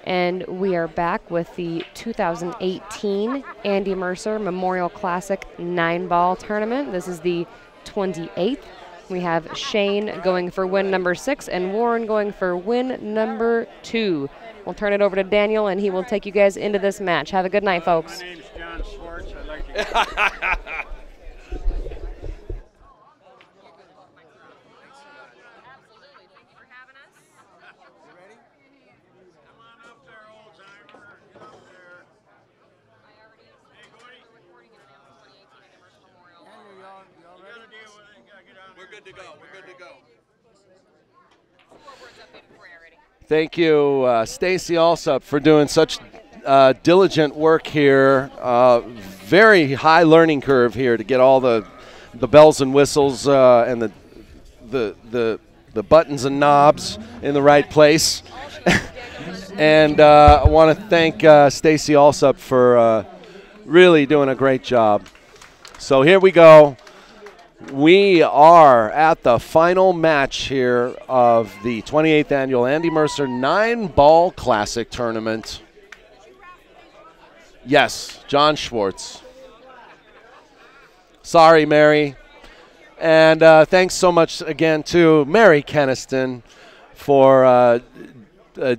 And we are back with the 2018 Andy Mercer Memorial Classic 9-ball tournament. This is the 28th. We have Shane going for win number 6 and Warren going for win number 2. We'll turn it over to Daniel, and he will take you guys into this match. Have a good night, folks. My name's John Schwartz. I'd like to Thank you, Stacy Alsop, for doing such diligent work here. Very high learning curve here to get all the bells and whistles and the buttons and knobs in the right place. And I want to thank Stacy Alsop for really doing a great job. So here we go. We are at the final match here of the 28th annual Andy Mercer 9-ball Classic Tournament. Yes, John Schwartz. Sorry, Mary. And thanks so much again to Mary Kenniston for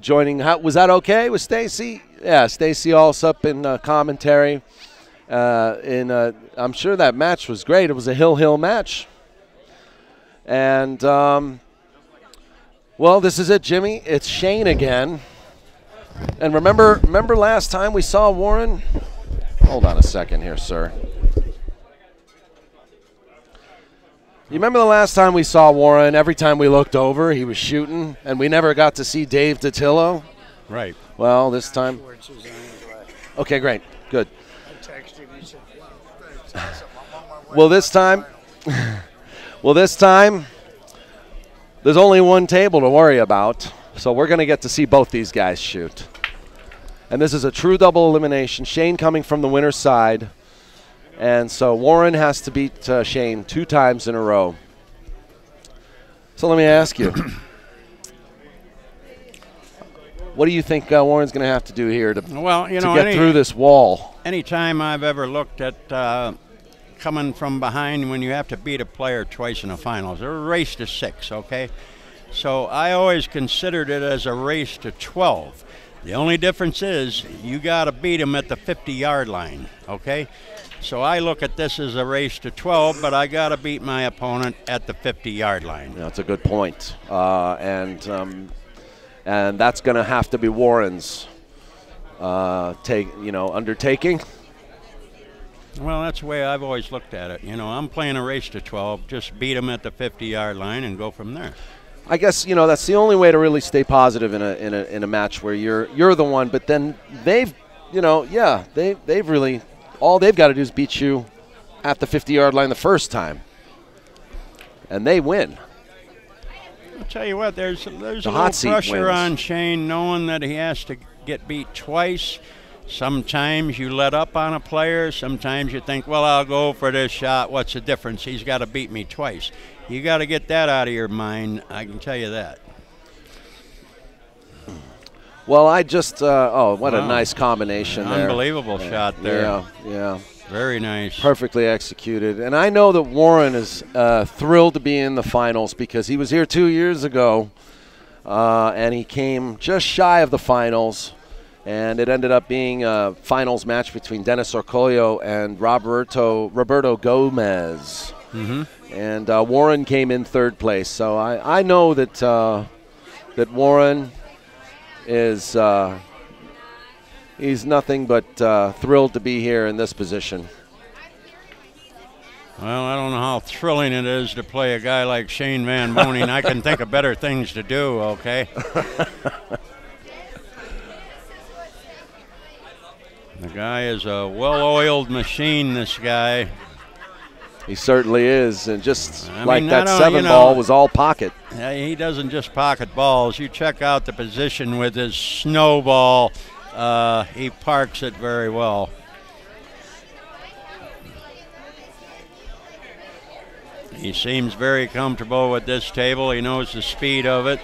joining. Was that okay with Stacy? Yeah, Stacy Alsop in commentary. I'm sure that match was great. It was a hill match. And, well, this is it, Jimmy. It's Shane again. And remember last time we saw Warren? Hold on a second here, sir. You remember the last time we saw Warren, every time we looked over, he was shooting, and we never got to see Dave Datillo? Right. Well, this time. Okay, great. Good. Well, this time, there's only one table to worry about, so we're going to get to see both these guys shoot. And this is a true double elimination. Shane coming from the winner's side, and so Warren has to beat Shane 2 times in a row. So let me ask you, what do you think Warren's going to have to do here to get through this wall? Anytime I've ever looked at coming from behind when you have to beat a player twice in the finals, they're a race to 6, okay? So I always considered it as a race to 12. The only difference is you got to beat them at the 50-yard line, okay? So I look at this as a race to 12, but I got to beat my opponent at the 50-yard line. That's a good point. And that's going to have to be Warren's undertaking. Well, that's the way I've always looked at it. I'm playing a race to 12. Just beat them at the 50-yard line and go from there. I guess that's the only way to really stay positive in a match where you're the one. But then they've really all they've got to do is beat you at the 50-yard line the first time, and they win. I'll tell you what, there's a little pressure on Shane knowing that he has to get beat twice. Sometimes you let up on a player. Sometimes you think, well, I'll go for this shot. What's the difference? He's got to beat me twice. You got to get that out of your mind. I can tell you that. Well, I just what a nice combination there. Unbelievable shot there. Yeah. Very nice. Perfectly executed. And I know that Warren is thrilled to be in the finals because he was here 2 years ago, and he came just shy of the finals. And it ended up being a finals match between Dennis Orcollo and Roberto Gomez. Mm-hmm. And Warren came in 3rd place. So I know that Warren is he's nothing but thrilled to be here in this position. Well, I don't know how thrilling it is to play a guy like Shane VANBOENING. I can think of better things to do, okay? The guy is a well-oiled machine, this guy. He certainly is, and just like that 7-ball was all pocket. He doesn't just pocket balls. You check out the position with his snowball. He parks it very well. He seems very comfortable with this table. He knows the speed of it.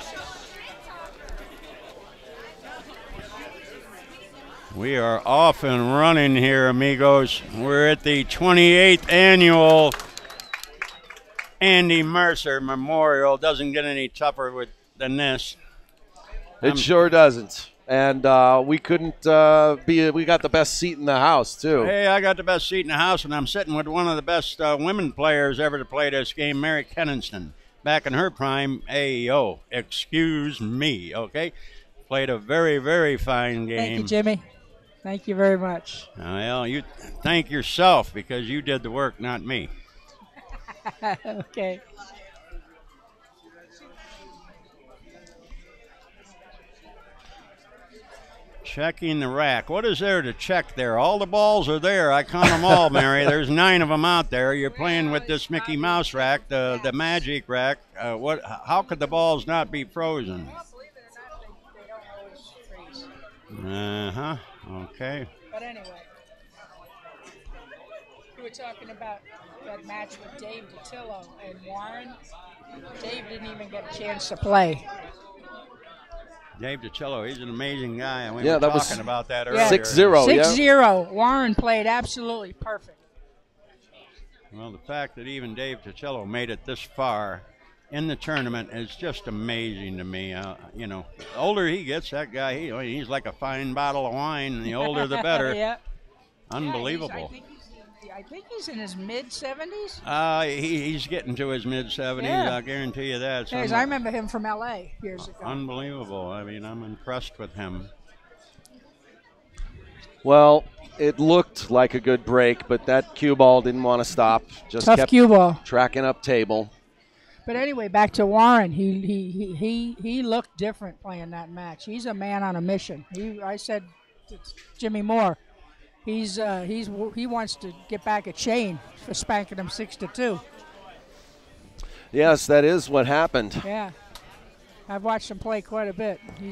We are off and running here, amigos. We're at the 28th annual Andy Mercer Memorial. Doesn't get any tougher than this. It sure doesn't. And we couldn't we got the best seat in the house, too. Hey, I got the best seat in the house, and I'm sitting with one of the best women players ever to play this game, Mary Kenniston. Back in her prime, ayo, excuse me, okay? Played a very, very fine game. Thank you, Jimmy. Thank you very much. Well, you thank yourself because you did the work, not me. Okay. Checking the rack. What is there to check there? All the balls are there. I count them all, Mary. There's 9 of them out there. You're playing with this Mickey Mouse rack, the magic rack. How could the balls not be frozen? Uh-huh. Okay. But anyway, we were talking about that match with Dave DiTillo and Warren. Dave didn't even get a chance to play. Dave DiTillo, he's an amazing guy. And we Yeah, were that was talking about that earlier. 6-0, yeah. 6-0. Warren played absolutely perfect. Well, the fact that even Dave DiTillo made it this far in the tournament is just amazing to me. You know, the older he gets, that guy, he's like a fine bottle of wine, and the older the better. Yeah. Unbelievable. I think he's in his mid-70s. He's getting to his mid-70s, Yeah. I'll guarantee you that. Yes, I remember him from L.A. years ago. Unbelievable. I mean, I'm impressed with him. Well, it looked like a good break, but that cue ball didn't want to stop. Just Tough kept cue ball. tracking up table. But anyway, back to Warren. He looked different playing that match. He's a man on a mission. I said to Jimmy Moore, he wants to get back at Shane for spanking him 6-2. Yes, that is what happened. Yeah, I've watched him play quite a bit. He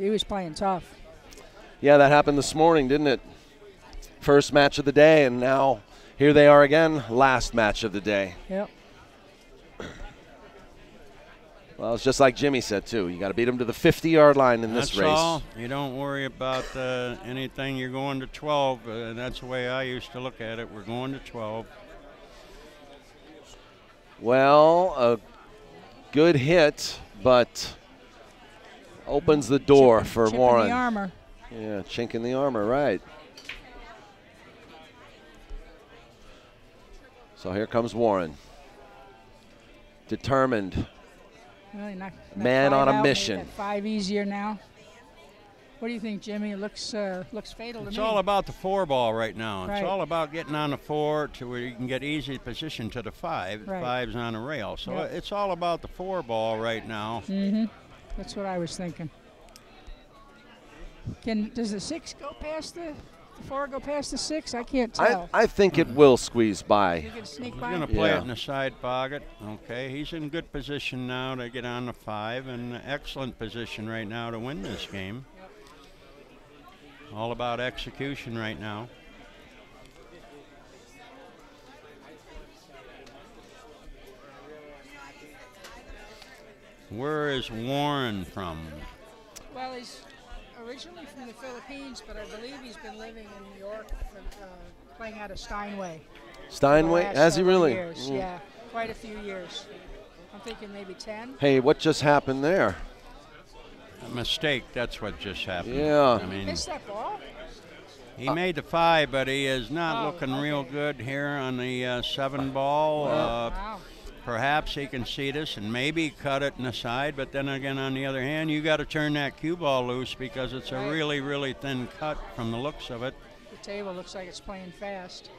was playing tough. Yeah, that happened this morning, didn't it? First match of the day, and now here they are again, last match of the day. Yep. Well, it's just like Jimmy said, too. You got to beat them to the 50-yard line in this race. That's all. You don't worry about anything. You're going to 12. That's the way I used to look at it. We're going to 12. Well, a good hit, but opens the door for chip Warren. in the armor. Yeah, chink in the armor, right. So here comes Warren. Determined. Well, he knocked Man 5 on a out, mission. made that 5 easier now. What do you think, Jimmy? It looks fatal to me. It's all about the 4 ball right now. Right. It's all about getting on the 4 to where you can get easy position to the 5. Right. 5's on a rail. So Yep. it's all about the 4 ball right now. Mm-hmm. That's what I was thinking. Does the 6 go past the 4 go past the 6? I can't tell. I think it will squeeze by. You can sneak He's by. going to play Yeah. it in the side pocket. Okay, he's in good position now to get on the 5, and excellent position right now to win this game. All about execution right now. Where is Warren from? Well, he's originally from the Philippines, but I believe he's been living in New York, playing out of Steinway. Steinway? the last Has he several really? Years. Yeah, quite a few years. I'm thinking maybe 10. Hey, what just happened there? A mistake, that's what just happened. Yeah. I mean, Missed that ball? he made the 5, but he is not Oh, looking real okay. good here on the 7 ball. Wow. Perhaps he can see this and maybe cut it in the side, but then again, on the other hand, you got to turn that cue ball loose because it's a Right. really, really thin cut from the looks of it. The table looks like it's playing fast.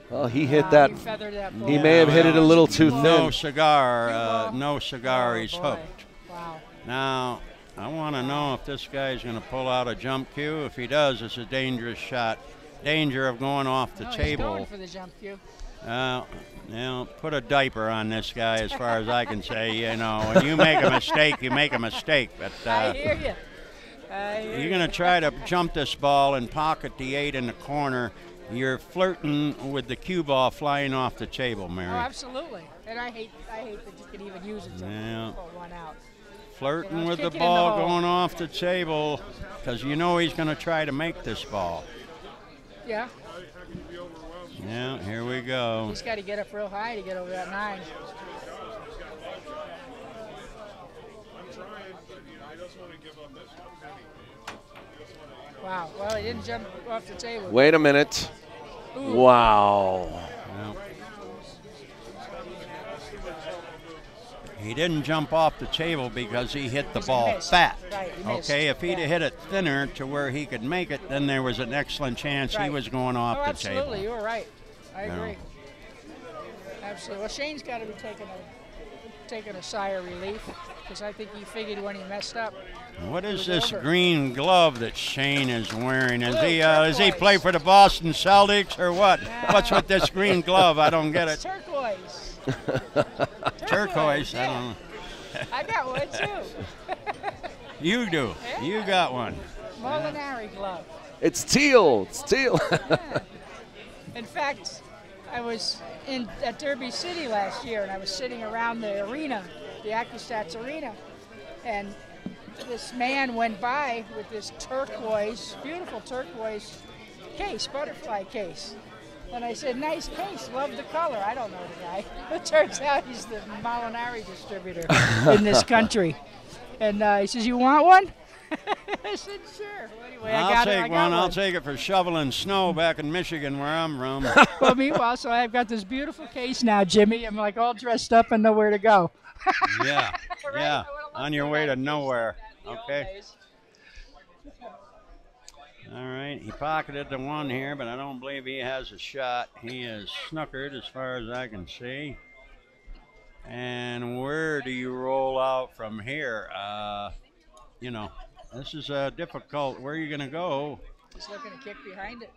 Well, he hit that. He feathered that ball. He may have hit it a little too Ball. No thin. cigar, Cue ball. no cigar, Oh, he's boy. hooked. Wow. Now, I want to know if this guy's going to pull out a jump cue. If he does, it's a dangerous shot. Danger of going off the No, he's table. going for the jump cue. Put a diaper on this guy as far as I can say. You know, when you make a mistake, you make a mistake. But I hear you. you're going to try to jump this ball and pocket the 8 in the corner. You're flirting with the cue ball flying off the table, Mary. Oh, absolutely. And I hate that you can even use it to Yeah. pull one out. flirting with the Kick it in the ball hole. going off the table because you know he's going to try to make this ball. Yeah. Yeah, here we go. He's got to get up real high to get over that 9. Wow. Well, he didn't jump off the table. Wait a minute. Ooh. Wow. Well, he didn't jump off the table because he hit the ball missed. fat. Right, he missed. Okay, if he'd Yeah. have hit it thinner to where he could make it, then there was an excellent chance he Right. was going off Oh, the absolutely. table. You were right. I Yeah. agree. Absolutely. Well, Shane's got to be taking a sigh of relief because I think he figured when he messed up. What is was this over. green glove that Shane is wearing? Is Blue, he does he turquoise. play for the Boston Celtics or what? What's with this green glove? I don't get It's it. turquoise. Turquoise. I yeah. don't know. I got one too. You do. You got one. Molinari glove. It's teal. It's teal. Yeah. In fact, I was at Derby City last year, and I was sitting around the arena, the Accustats Arena, and this man went by with this turquoise, beautiful turquoise case, butterfly case. And I said, nice case, love the color. I don't know the guy. It turns out he's the Molinari distributor in this country. And he says, you want one? I said, sure. Well, anyway, I I'll got it. take I got one. I'll take it for shoveling snow back in Michigan where I'm from. Well, meanwhile, so I've got this beautiful case now, Jimmy. I'm like all dressed up and know where to go. Yeah. Right? Yeah. I would've loved On your to way have to used nowhere. that in the old Okay. days. All right, he pocketed the one here, but I don't believe he has a shot. He is snookered as far as I can see. And where do you roll out from here? You know, this is difficult. Where are you going to go? He's looking to kick behind it.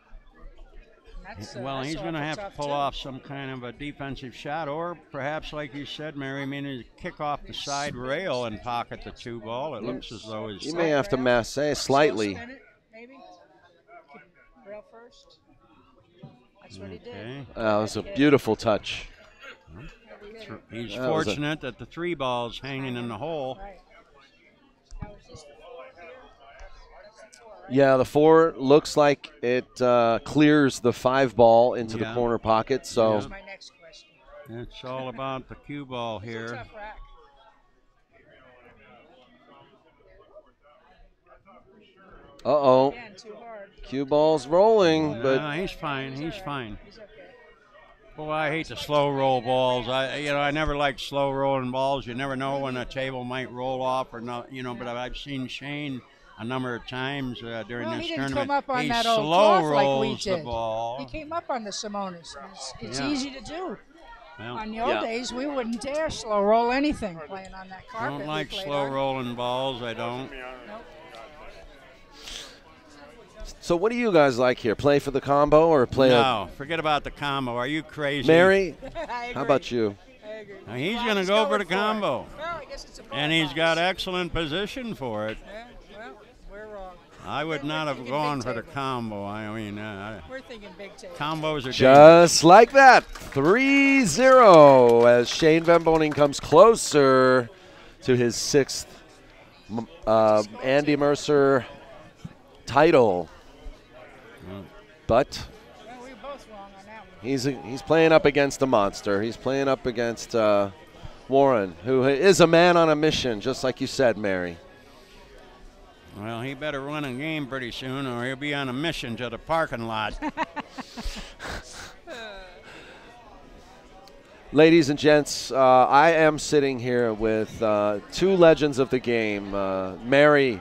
Well, that's he's going to awful have to tough, pull too. off some kind of a defensive shot, or perhaps, like you said, Mary, I mean, kick off the side rail and pocket the 2 ball. It looks as though You he's. may have to masse slightly. Spin it, maybe. Rail first. That's what he did. Okay. That was a beautiful touch. He's That was a- fortunate that the 3 ball's hanging in the hole. Right. Now, is this the 4 here? That's the 4, right? Yeah, the 4 looks like it clears the 5 ball into the Yeah. corner pocket. So That's my next question. It's all about the cue ball It's a here. tough rack. uh-oh, Again, too hard. cue ball's rolling, but No, he's fine. He's fine. He's okay. Boy, I hate the slow roll balls. I never liked slow rolling balls. You never know when a table might roll off or not. But I've seen Shane a number of times during Well, this he didn't tournament. come up on he that old slow cloth like we rolls the did. ball. He came up on the Simonis. It's Yeah. easy to do. Well, On the old Yeah. days, we wouldn't dare slow roll anything playing on that I carpet. don't we like played slow on. rolling balls. I don't. Nope. so what do you guys like here? Play for the combo or play No, forget about the combo. Are you crazy? Mary? I agree. How about you? I agree. Now, he's Well, going to he's go for going the combo. Well, I guess it's a And he's box. got excellent position for it. Yeah, well, we're wrong. I would We're not have thinking gone big for the table. combo. We're thinking big table. Combos are dangerous. Just like that, 3-0 as Shane VANBOENING comes closer to his 6th Andy Mercer title. But Well, we were both wrong on that one. he's playing up against a monster. He's playing up against Warren, who is a man on a mission, just like you said, Mary. Well, he better win a game pretty soon or he'll be on a mission to the parking lot. Ladies and gents, I am sitting here with 2 legends of the game, Mary,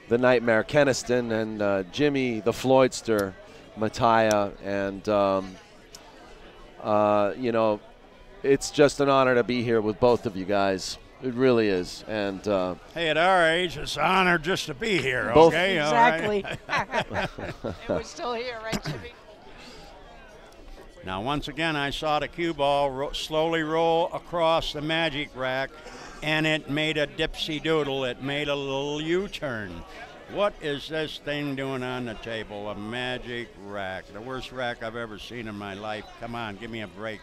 the Nightmare Kenniston, and Jimmy, the Floydster, Mataya. And, it's just an honor to be here with both of you guys. It really is. And Hey, at our age, it's an honor just to be here, Both- okay? All right. Exactly. And we're still here, right, Jimmy? Now, once again, I saw the cue ball slowly roll across the magic rack, and it made a dipsy doodle. It made a little U-turn. What is this thing doing on the table? A magic rack. The worst rack I've ever seen in my life. Come on, give me a break.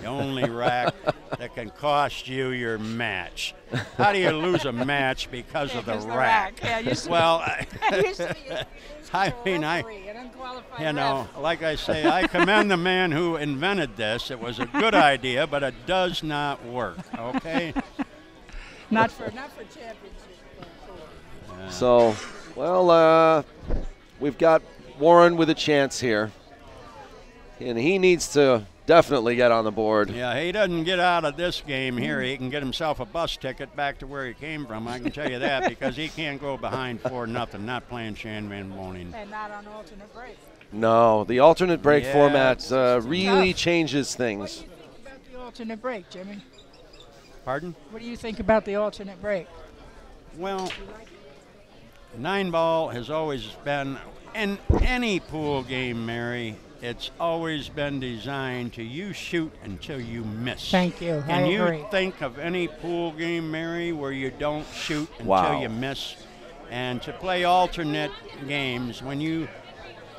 The only rack that can cost you your match. How do you lose a match because of the rack? Yeah, used to Well, I mean, you know, like I say, I commend the man who invented this. It was a good idea, but it does not work, okay? not for championship. So, well, we've got Warren with a chance here. And he needs to definitely get on the board. Yeah, he doesn't get out of this game here. He can get himself a bus ticket back to where he came from. I can tell you that, because he can't go behind 4-0, not playing Shane VANBOENING. And not on alternate break. No, the alternate break format really tough. changes things. What do you think about the alternate break, Jimmy? Pardon? What do you think about the alternate break? Well, 9-ball has always been, in any pool game, Mary, it's always been designed to you shoot until you miss. Thank you. Can I you agree. think of any pool game, Mary, where you don't shoot until you miss? And to play alternate games, when you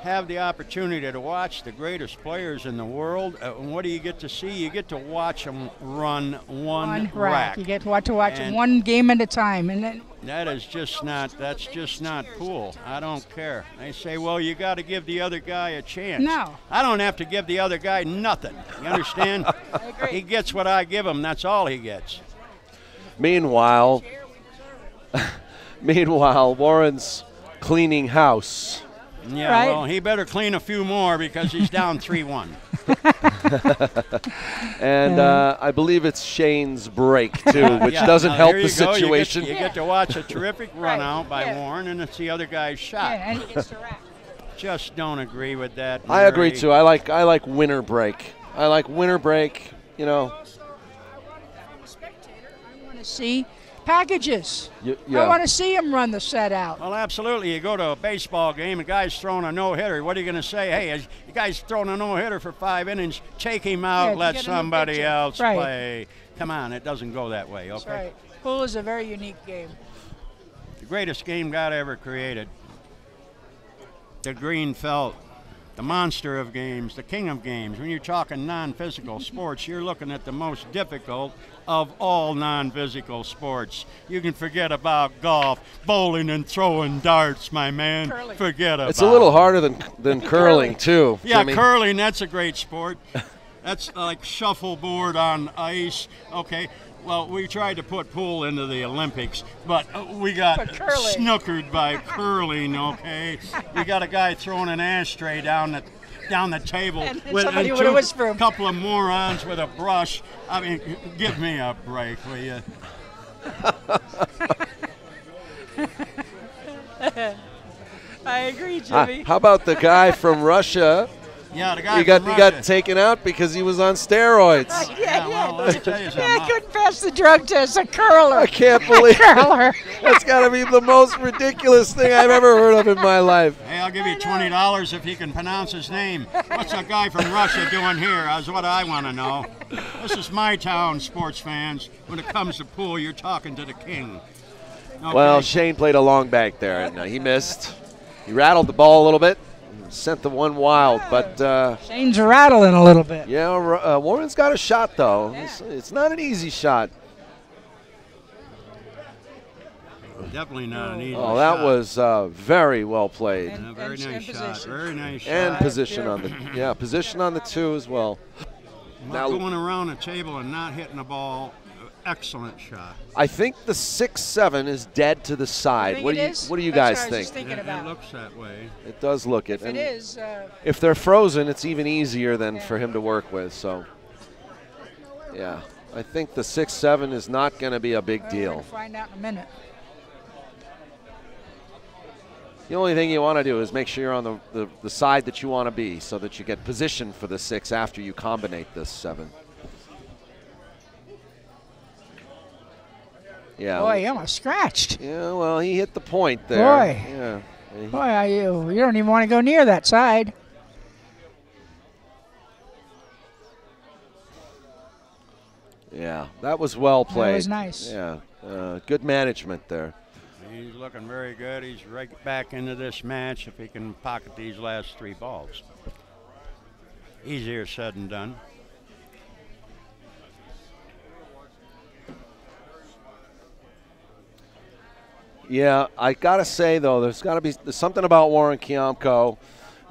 have the opportunity to watch the greatest players in the world, what do you get to see? You get to watch them run one rack. You get to watch them one game at a time, and then that's just not pool. I don't care. They say, well, you got to give the other guy a chance. No. I don't have to give the other guy nothing. You understand? I agree. He gets what I give him. That's all he gets. Meanwhile, Warren's cleaning house. Yeah, Right. well, he better clean a few more because he's down 3-1. And I believe it's Shane's break, too, which doesn't help the situation. You get to watch a terrific run out by Warren, and it's the other guy's shot. Yeah, and he gets to rack. Just don't agree with that, I agree, Mary. too. I like winter break. I like winter break, you know. Also, I'm a spectator. I want to see packages. I Yeah. want to see him run the set out. Well, absolutely. You go to a baseball game, a guy's throwing a no-hitter. What are you going to say? Hey, the guy's throwing a no-hitter for 5 innings. Take him out. Yeah, let get a new somebody pitcher. else Right. play. Come on, it doesn't go that way, okay? That's right. Pool is a very unique game. The greatest game God ever created. The green felt. The monster of games, the king of games. When you're talking non-physical sports, you're looking at the most difficult of all non-physical sports. You can forget about golf, bowling, and throwing darts, my man. Curling. Forget about it. It's a little harder than curling, too. Yeah, Jimmy. curling, that's a great sport. That's like shuffleboard on ice. Okay, well, we tried to put pool into the Olympics, but we got snookered by curling, okay? We got a guy throwing an ashtray down the table with a couple of morons with a brush. I mean, give me a break, will you? I agree, Jimmy. How about the guy from Russia? Yeah, the guy he got taken out because he was on steroids. Well, let me tell you something. I couldn't pass the drug test. A curler. I can't believe curler. That's got to be the most ridiculous thing I've ever heard of in my life. Hey, I'll give you $20 if you can pronounce his name. What's a guy from Russia doing here? That's what I want to know. This is my town, sports fans. When it comes to pool, you're talking to the king. Okay. Well, Shane played a long bank there, and he missed. He rattled the ball a little bit. Sent the one wild, but Shane's rattling a little bit. Yeah, Warren's got a shot though. Yeah. It's not an easy shot. Definitely not an easy shot. Oh, that was very well played. Very nice shot. Very nice shot. And position on the position on the 2 as well. Now going around the table and not hitting the ball. Excellent shot. I think the 6-7 is dead to the side. What do you guys think? It looks that way. It does look it. If it is, if they're frozen, it's even easier than for him to work with. So, yeah, I think the 6-7 is not going to be a big deal. We'll find out in a minute. The only thing you want to do is make sure you're on the side that you want to be, so that you get positioned for the 6 after you combinate this 7. Yeah. Boy, he almost scratched. Yeah, well, he hit the point there. Boy. Yeah. Boy, you don't even want to go near that side. Yeah, that was well played. That was nice. Yeah, good management there. He's looking very good. He's right back into this match if he can pocket these last 3 balls. Easier said than done. Yeah, I got to say, though, there's something about Warren KIAMCO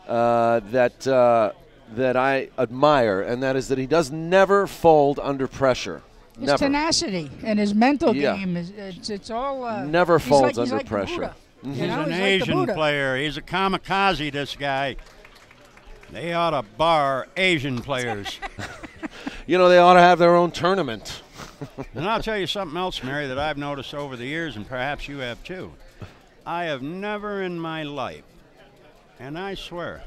that I admire, and that is that he does never fold under pressure. His Never. tenacity and his mental game it's all never folds under like pressure. He's an Asian player. He's a kamikaze, this guy. They ought to bar Asian players. You know, they ought to have their own tournament. And I'll tell you something else, Mary, that I've noticed over the years, and perhaps you have too. I have never in my life, and I swear,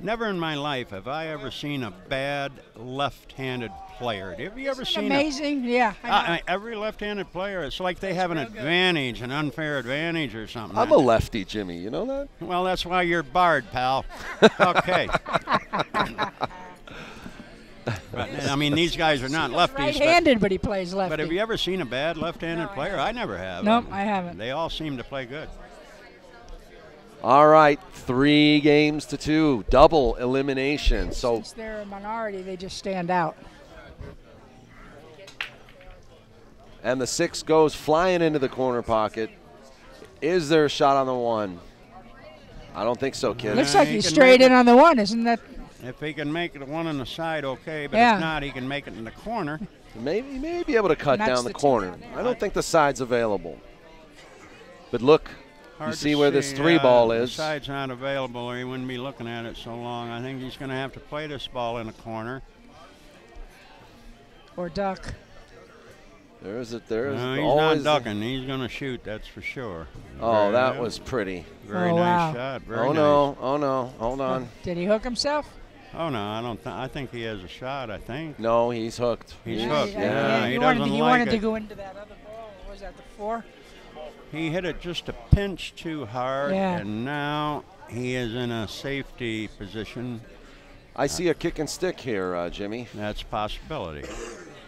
never in my life have I ever seen a bad left-handed player. Have you ever seen amazing? Yeah. every left-handed player, it's like they have an advantage, an unfair advantage or something. I'm a lefty, Jimmy. You know that? Well, that's why you're barred, pal. Okay. But, I mean, these guys are not lefties. Right-handed, but he plays lefty. But have you ever seen a bad left-handed player? I never have. Nope, I haven't. They all seem to play good. All right, 3 games to 2, double elimination. So since they're a minority, they just stand out. And the 6 goes flying into the corner pocket. Is there a shot on the 1? I don't think so, kid. Looks like he's straight in on the 1, isn't that? If he can make it 1 on the side, okay. But if not, he can make it in the corner. He may be able to cut down the corner. I don't think the side's available. But look, you see where this 3 ball is. The side's not available, or he wouldn't be looking at it so long. I think he's going to have to play this ball in the corner. Or duck. No, he's not ducking. He's going to shoot, that's for sure. Oh, that was pretty. Very nice shot. Very nice. Oh, no. Hold on. Did he hook himself? Oh, no, I don't. I think he has a shot, I think. No, he's hooked. He's hooked. He wanted to go into that other ball. What was that, the 4? He hit it just a pinch too hard, and now he is in a safety position. I see a kick and stick here, Jimmy. That's a possibility.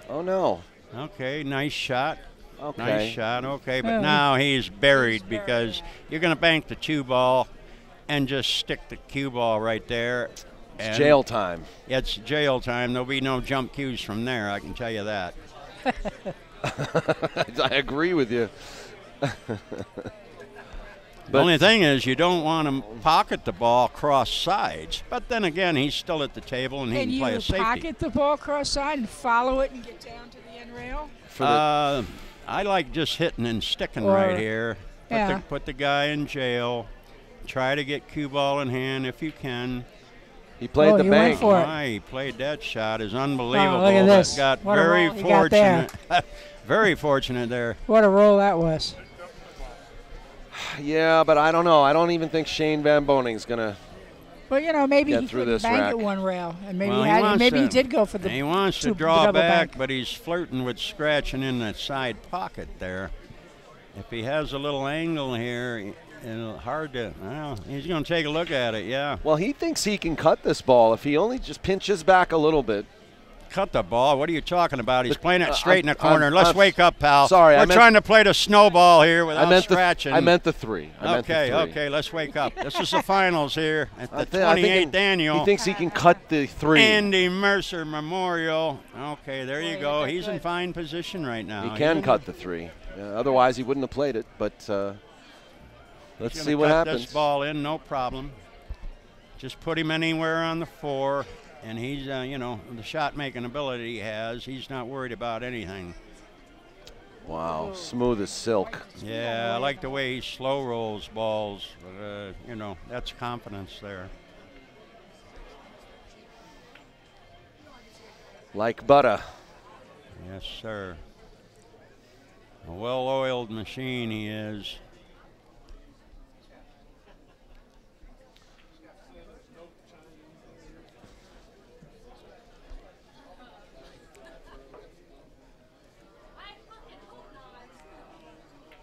Oh, no. Okay, nice shot. Okay. Nice shot, okay, but now he's buried because you're going to bank the 2 ball and just stick the cue ball right there. It's jail time. It's jail time. There'll be no jump cues from there, I can tell you that. I agree with you. The only thing is you don't want to pocket the ball cross sides. But then again, he's still at the table and he can play a safety. Can you pocket the ball cross side and follow it and get down to the end rail? I like just hitting and sticking right here. Put the guy in jail. Try to get cue ball in hand if you can. He played the bank. He played that shot. Is unbelievable. Oh, look at this. Got very fortunate. Very fortunate there. What a roll that was. Yeah, but I don't know. I don't even think Shane VANBOENING's going to maybe get he through could this bank rack. at 1 rail. And maybe he did go for the He wants to draw back, but he's flirting with scratching in that side pocket there. If he has a little angle here, he's going to take a look at it, yeah. Well, he thinks he can cut this ball if he only just pinches back a little bit. Cut the ball? What are you talking about? He's playing it straight in the corner. Let's wake up, pal. Sorry, we're trying to play the snowball here without scratching. I meant the 3. Okay, let's wake up. This is the finals here at the 28th annual. He thinks he can cut the 3. Andy Mercer Memorial. Okay, there you go. He's in fine position right now. He can cut the 3. Otherwise, he wouldn't have played it. But let's see what happens. This ball in, no problem. Just put him anywhere on the 4. And he's, the shot-making ability he has, he's not worried about anything. Wow, smooth as silk. Yeah, I like the way he slow rolls balls. But, that's confidence there. Like butter. Yes, sir. A well-oiled machine he is.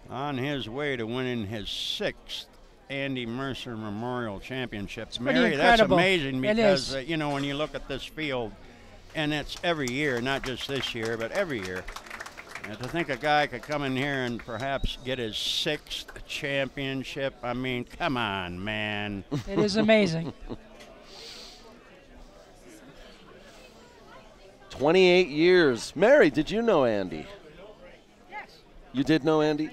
On his way to winning his 6th Andy Mercer Memorial Championship. Mary, that's amazing because, when you look at this field, and it's every year, not just this year, but every year. And to think a guy could come in here and perhaps get his 6th championship, I mean, come on, man. It is amazing. 28 years. Mary, did you know Andy? Yes. You did know Andy?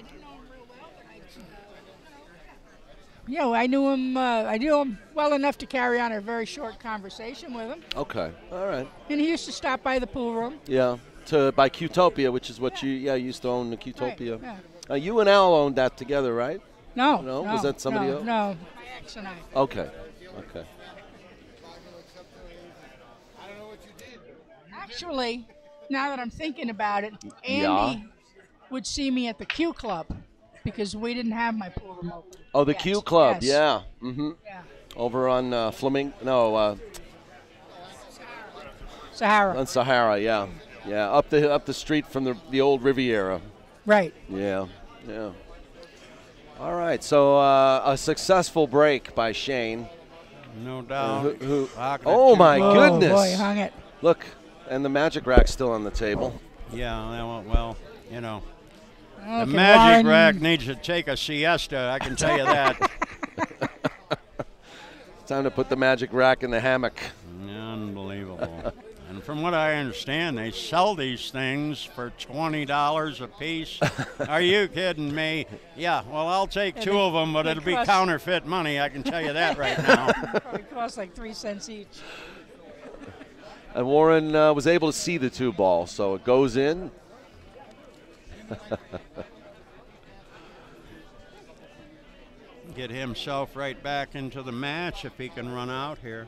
Yeah, I knew him. I knew him well enough to carry on a very short conversation with him. Okay. All right. And he used to stop by the pool room. Yeah. By Qtopia, which is what you used to own the Qtopia. Right, yeah. You and Al owned that together, right? No. No? Was that somebody else? No, my ex and I. Okay. Okay. Actually, now that I'm thinking about it, Andy would see me at the Q Club because we didn't have my pool room open. Oh, the yet. Q Club. Yes. Yeah. Mm-hmm. Yeah. Over on Fleming. No. Sahara. On Sahara. Yeah. Yeah. Up the street from the old Riviera. Right. Yeah. Yeah. All right. So a successful break by Shane. No doubt. Oh my Oh, goodness! boy, hung it. Look, and the magic rack's still on the table. Yeah, well, you know. Oh, The can magic Warren- rack needs to take a siesta, I can tell you that. Time to put the magic rack in the hammock. Unbelievable. And from what I understand, they sell these things for $20 a piece. Are you kidding me? Yeah, well, I'll take two of them, but they it'll be cost- counterfeit money, I can tell you that right now. Probably cost like 3 cents each. And Warren was able to see the 2 ball, so it goes in. Get himself right back into the match if he can run out here.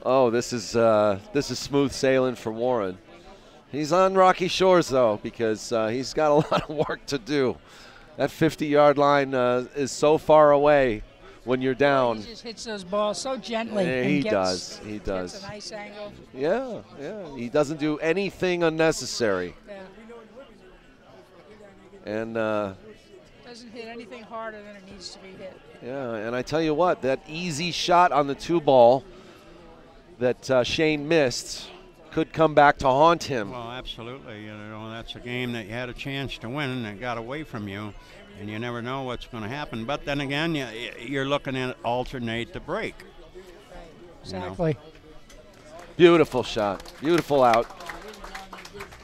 Oh, this is smooth sailing for Warren. He's on rocky shores though, because he's got a lot of work to do. That 50-yard line is so far away when you're down. He just hits those balls so gently. Yeah, and he gets, does. He does. Gets a nice angle. Yeah, yeah. He doesn't do anything unnecessary. Yeah. And Doesn't hit anything harder than it needs to be hit. yeah, and I tell you what, that easy shot on the 2 ball that Shane missed could come back to haunt him. Well, absolutely. You know, that's a game that you had a chance to win and it got away from you, and you never know what's going to happen. But then again, you're looking at alternate the break. Exactly. Beautiful shot. Beautiful out.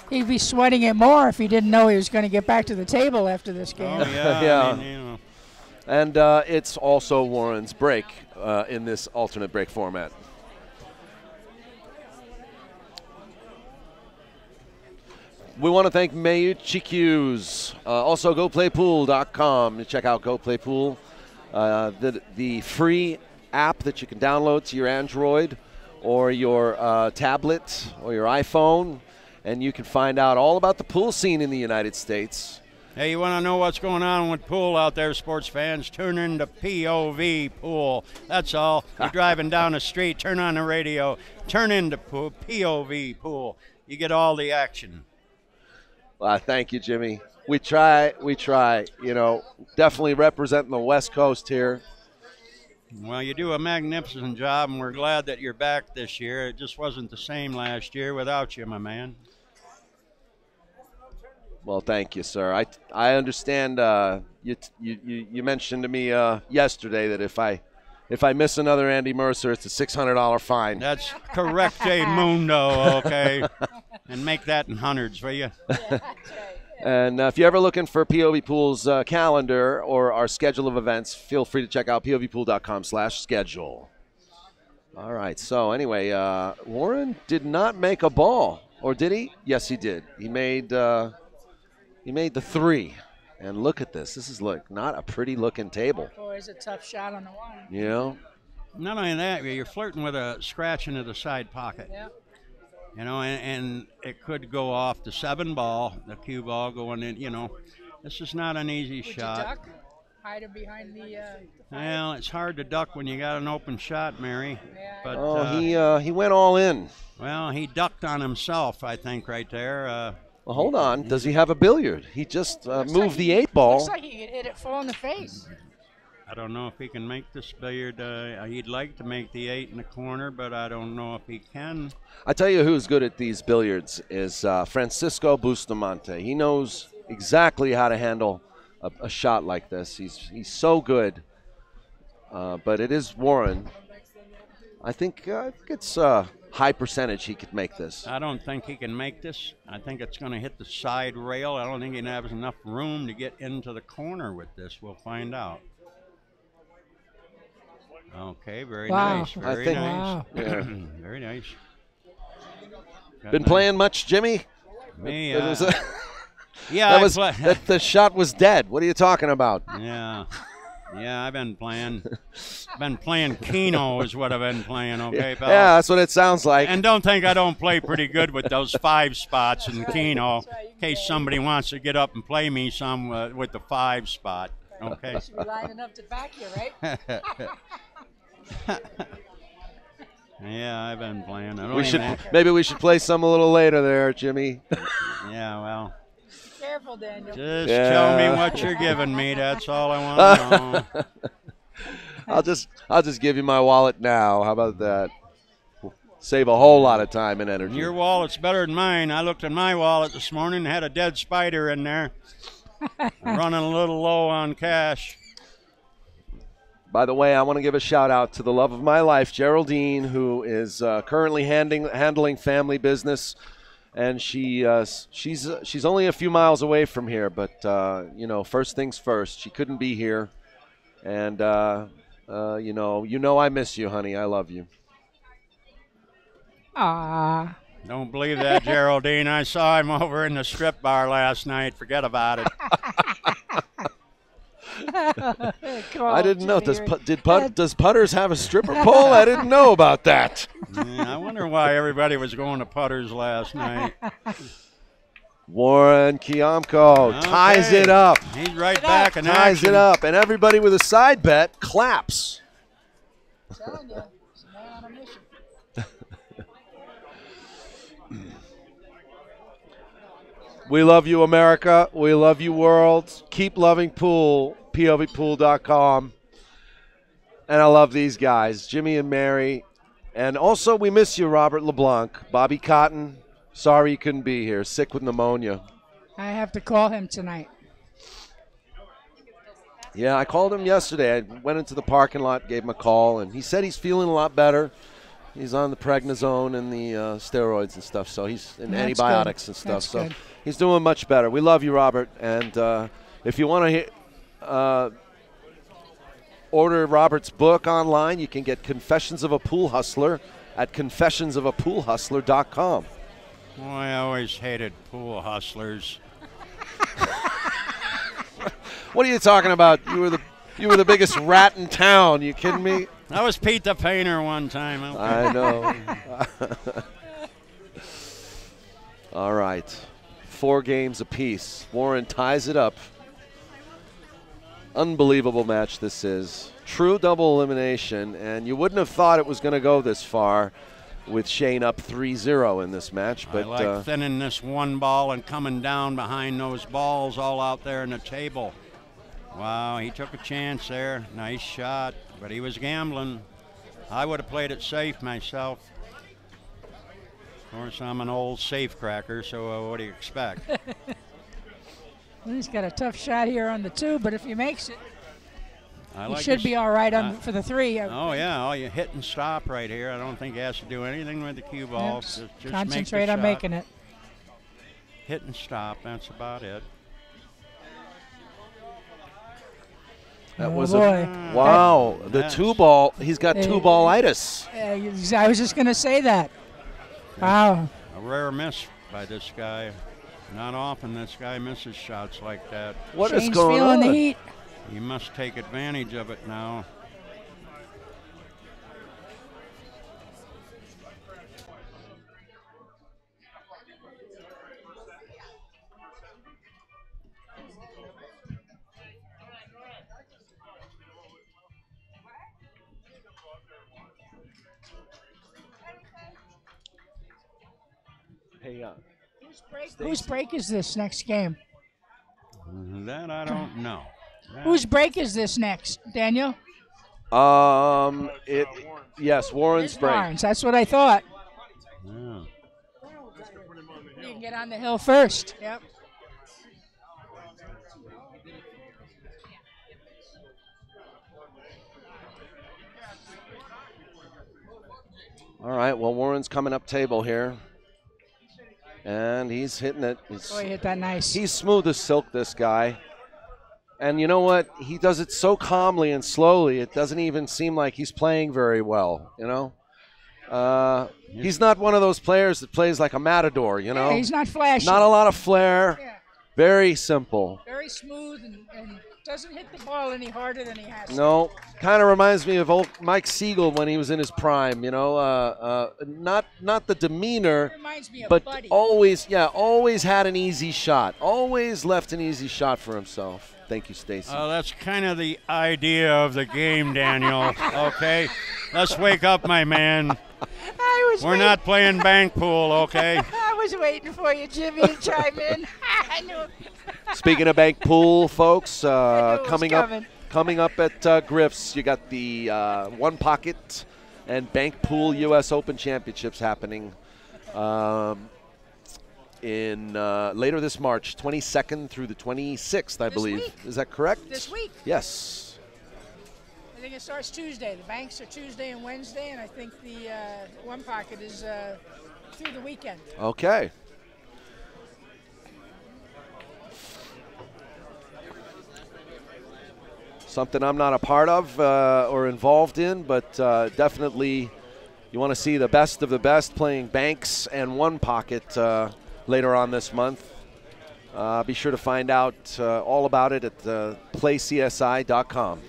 He'd be sweating it more if he didn't know he was going to get back to the table after this game. Oh, yeah. Yeah. I mean, you know. And it's also Warren's break in this alternate break format. We want to thank Mayuchi Cues. Also, GoPlayPool.com. Check out GoPlayPool, the free app that you can download to your Android or your tablet or your iPhone, and you can find out all about the pool scene in the United States. Hey, you want to know what's going on with pool out there, sports fans? Tune in to POVPOOL. That's all. You're driving down the street, turn on the radio, turn into POVPOOL. You get all the action. Thank you, Jimmy. We try. You know, definitely representing the West Coast here. Well, you do a magnificent job, and we're glad that you're back this year. It just wasn't the same last year without you, my man. Well, thank you, sir. I understand. You mentioned to me yesterday that if I miss another Andy Mercer, it's a $600 fine. That's correct, Mundo, okay? And make that in hundreds, will you? And if you're ever looking for POV Pool's calendar or our schedule of events, feel free to check out povpool.com/schedule. All right. So anyway, Warren did not make a ball, or did he? Yes, he did. He made the 3. And look at this. This is not a pretty looking table. Boy, it's a tough shot on the one. You know. Not only that, you're flirting with a scratch into the side pocket. Yeah. You know, and it could go off the 7 ball, the cue ball going in. You know, this is not an easy Would shot. you duck? Hide him behind the Well, it's hard to duck when you got an open shot, Mary. Yeah. But he went all in. well, he ducked on himself, I think, right there. Well, hold on. Does he have a billiard? He just Looks moved like the 8 ball. Looks like he could hit it full in the face. I don't know if he can make this billiard. He'd like to make the 8 in the corner, but I don't know if he can. I tell you who's good at these billiards is Francisco Bustamante. He knows exactly how to handle a shot like this. He's so good. But it is Warren. I think it's high percentage he could make this? I don't think he can make this. I think it's going to hit the side rail. I don't think he has enough room to get into the corner with this. We'll find out. Okay, very Wow. nice. Very I think- nice. Wow. Yeah. Very nice. Got Been nice- playing much, Jimmy? Me, It was a- yeah, that I was that the shot was dead. What are you talking about? yeah. Yeah, I've been playing. Been playing Keno is what I've been playing, okay, pal? Yeah, that's what it sounds like. And don't think I don't play pretty good with those 5 spots in Keno, in case somebody wants to get up and play me some with the 5 spot, okay? Should be lining up to back you, right? Yeah, I've been playing. I don't we even should maybe we should play some a little later there, Jimmy. yeah, well, Careful, Daniel. just Yeah. tell me what you're giving me. That's all I want to know. I'll just give you my wallet now. How about that? Save a whole lot of time and energy. Your wallet's better than mine. I looked in my wallet this morning, had a dead spider in there. Running a little low on cash. By the way, I want to give a shout out to the love of my life, Geraldine, who is currently handling family business, and she's only a few miles away from here. But first things first, she couldn't be here, and I miss you, honey. I love you. Ah. Don't believe that, Geraldine. I saw him over in the strip bar last night. Forget about it. I didn't know. Does putters have a stripper pole? I didn't know about that. Yeah, I wonder why everybody was going to putters last night. Warren KIAMCO ties Okay. it up. He's right back in Ties action. it up, and everybody with a side bet claps. I'm telling you, it's a man on a mission. We love you, America. We love you, world. Keep loving pool, POVPOOL.com. And I love these guys, Jimmy and Mary. And also, we miss you, Robert LeBlanc. Bobby Cotton, sorry you couldn't be here, sick with pneumonia. I have to call him tonight. Yeah, I called him yesterday. I went into the parking lot, gave him a call, and he said he's feeling a lot better. He's on the prednisone and the steroids and stuff, so he's in That's antibiotics good. and stuff. That's So good. he's doing much better. We love you, Robert. And if you want to order Robert's book online, you can get Confessions of a Pool Hustler at confessionsofapoolhustler.com. Boy, I always hated pool hustlers. What are you talking about? You were the biggest rat in town. You kidding me? That was Pete the Painter one time. I know. All right. 4 games apiece. Warren ties it up. Unbelievable match this is. True double elimination, and you wouldn't have thought it was going to go this far with Shane up 3-0 in this match. But I like thinning this one ball and coming down behind those balls all out there in the table. Wow, he took a chance there. Nice shot, but he was gambling. I would have played it safe myself. Of course, I'm an old safe cracker, so what do you expect? Well, he's got a tough shot here on the 2, but if he makes it, I he like should this- be all right for the 3. Oh, yeah. Oh, you hit and stop right here. I don't think he has to do anything with the cue ball. Yep, Just concentrate make on the making shot. it. Hit and stop. That's about it. that Oh, was boy. wow. The Yes. 2-ball. He's got 2-ballitis. I was just going to say that. Wow. A rare miss by this guy. Not often this guy misses shots like that. What is Shane's going feeling on? the heat. You must take advantage of it now. Hey, Whose break is this next game? That I don't know. Whose break is this next, Daniel? Yes, Warren's break. Barnes. That's what I thought. Yeah. You can get on the hill first. Yep. All right, well, Warren's coming up table here. And he's hitting it. Boy, he hit that nice. He's smooth as silk, this guy. And you know what? He does it so calmly and slowly, it doesn't even seem like he's playing very well, you know? He's not one of those players that plays like a matador, you know? Yeah, he's not flashy. Not a lot of flair. Yeah. Very simple. Very smooth and doesn't hit the ball any harder than he has to. No, kind of reminds me of old Mike Siegel when he was in his prime, you know? Not the demeanor, Reminds me of but Buddy. always had an easy shot. Always left an easy shot for himself. Thank you, Stacy. That's kind of the idea of the game, Daniel. Okay? Let's wake up, my man. We're not playing bank pool, okay? I was waiting for you, Jimmy, to chime in. I knew it. Speaking of bank pool, folks, knew it was coming up at Griff's, you got the One Pocket and Bank Pool U.S. Open Championships happening in later this March, 22nd through the 26th, I believe. Week. Is that correct? This week. Yes. I think it starts Tuesday. The banks are Tuesday and Wednesday, and I think the One Pocket is through the weekend. Okay. Something I'm not a part of or involved in, but definitely you want to see the best of the best playing banks and One Pocket later on this month. Be sure to find out all about it at playcsi.com.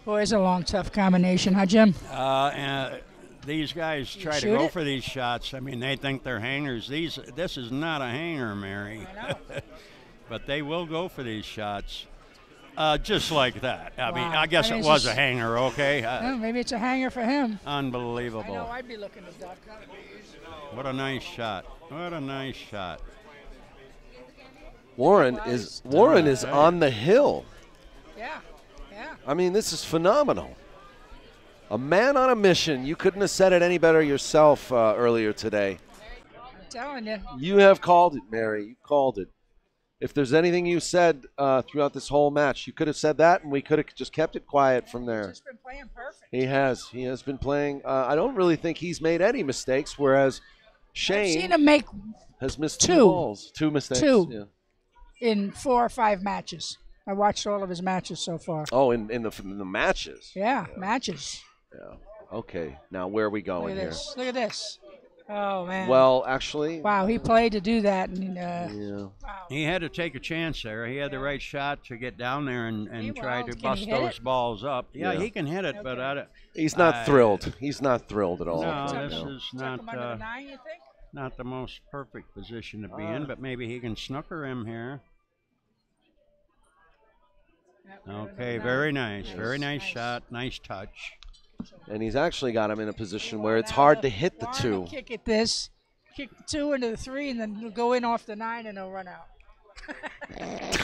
Boy, it's a long, tough combination, huh, Jim? And these guys try to shoot go it? for these shots. I mean, they think they're hangers. This is not a hanger, Mary. I know. But they will go for these shots. Just like that. I mean, Wow. I guess I mean, it it's was just- a hanger, okay? Well, maybe it's a hanger for him. I Unbelievable. know I'd be looking to duck. What a nice shot. What a nice shot. Warren is on the hill. Yeah, yeah. I mean, this is phenomenal. A man on a mission. You couldn't have said it any better yourself earlier today. I'm telling you. You have called it, Mary. You called it. If there's anything you said throughout this whole match, you could have said that, and we could have just kept it quiet from there. He's just been playing perfect. He has. He has been playing. I don't really think he's made any mistakes, whereas I've seen Shane him make has missed two. two balls. Two mistakes. Two. Yeah. in 4 or 5 matches. I watched all of his matches so far. Oh, in the matches. Yeah, matches. Yeah. Okay. Now where are we Look going at here? this. Look at this. Oh, man. Well, actually. Wow, he played to do that. And, Yeah. wow. He had to take a chance there. He had the right shot to get down there and try to Can he bust hit those it? balls up. Yeah, Yeah. he can hit it, but Okay. He's not thrilled. He's not thrilled at all. no, Tuck this him- is tuck not him under the 9, you think? not the most perfect position to be in, but maybe he can snooker him here. Yep, Okay, under the very 9. nice. Very nice shot. Nice touch. And he's actually got him in a position where it's hard to hit the Warren two. will kick at this, kick the 2 into the 3, and then he'll go in off the 9 and he'll run out.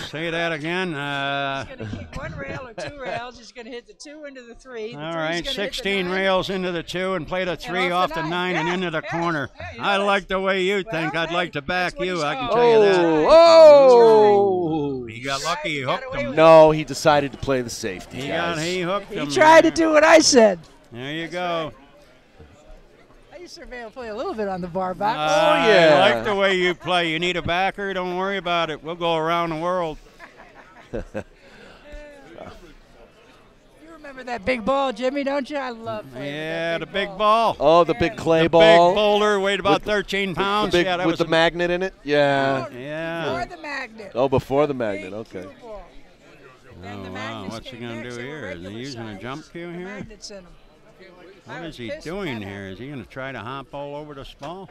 Say that again. He's going to kick 1 rail or 2 rails. He's going to hit the 2 into the 3. The All 3's right, gonna hit the 16 9. rails into the 2 and play the 3 off the 9 and Yeah, into the yeah, corner. yeah, you know I that's- like the way you think. Well, I'd like to hey, back that's what you. he's I can called. tell you that. Oh! He got lucky. He He got hooked away him. with No, he decided to play the safety. He guys. hooked He him. tried to there. do what I said. There you go. I used to be able to play a little bit on the bar back. yeah. I like the way you play. You need a backer? Don't worry about it. We'll go around the world. You remember that big ball, Jimmy, don't you? I love playing Yeah, with the that big ball. ball. Oh, the big clay The ball. big boulder weighed about 13 The pounds. big, Yeah, that with was the a- magnet in it? Yeah. Yeah. Before the magnet. Oh, before the Big magnet. Okay. cue ball. Oh, And the wow. magnets What's he came going to next. do They were here? Is he regular using a size. jump cue The here? magnets in 'em. What I is was he pissed doing at that. here? Is he going to try to hop all over this ball?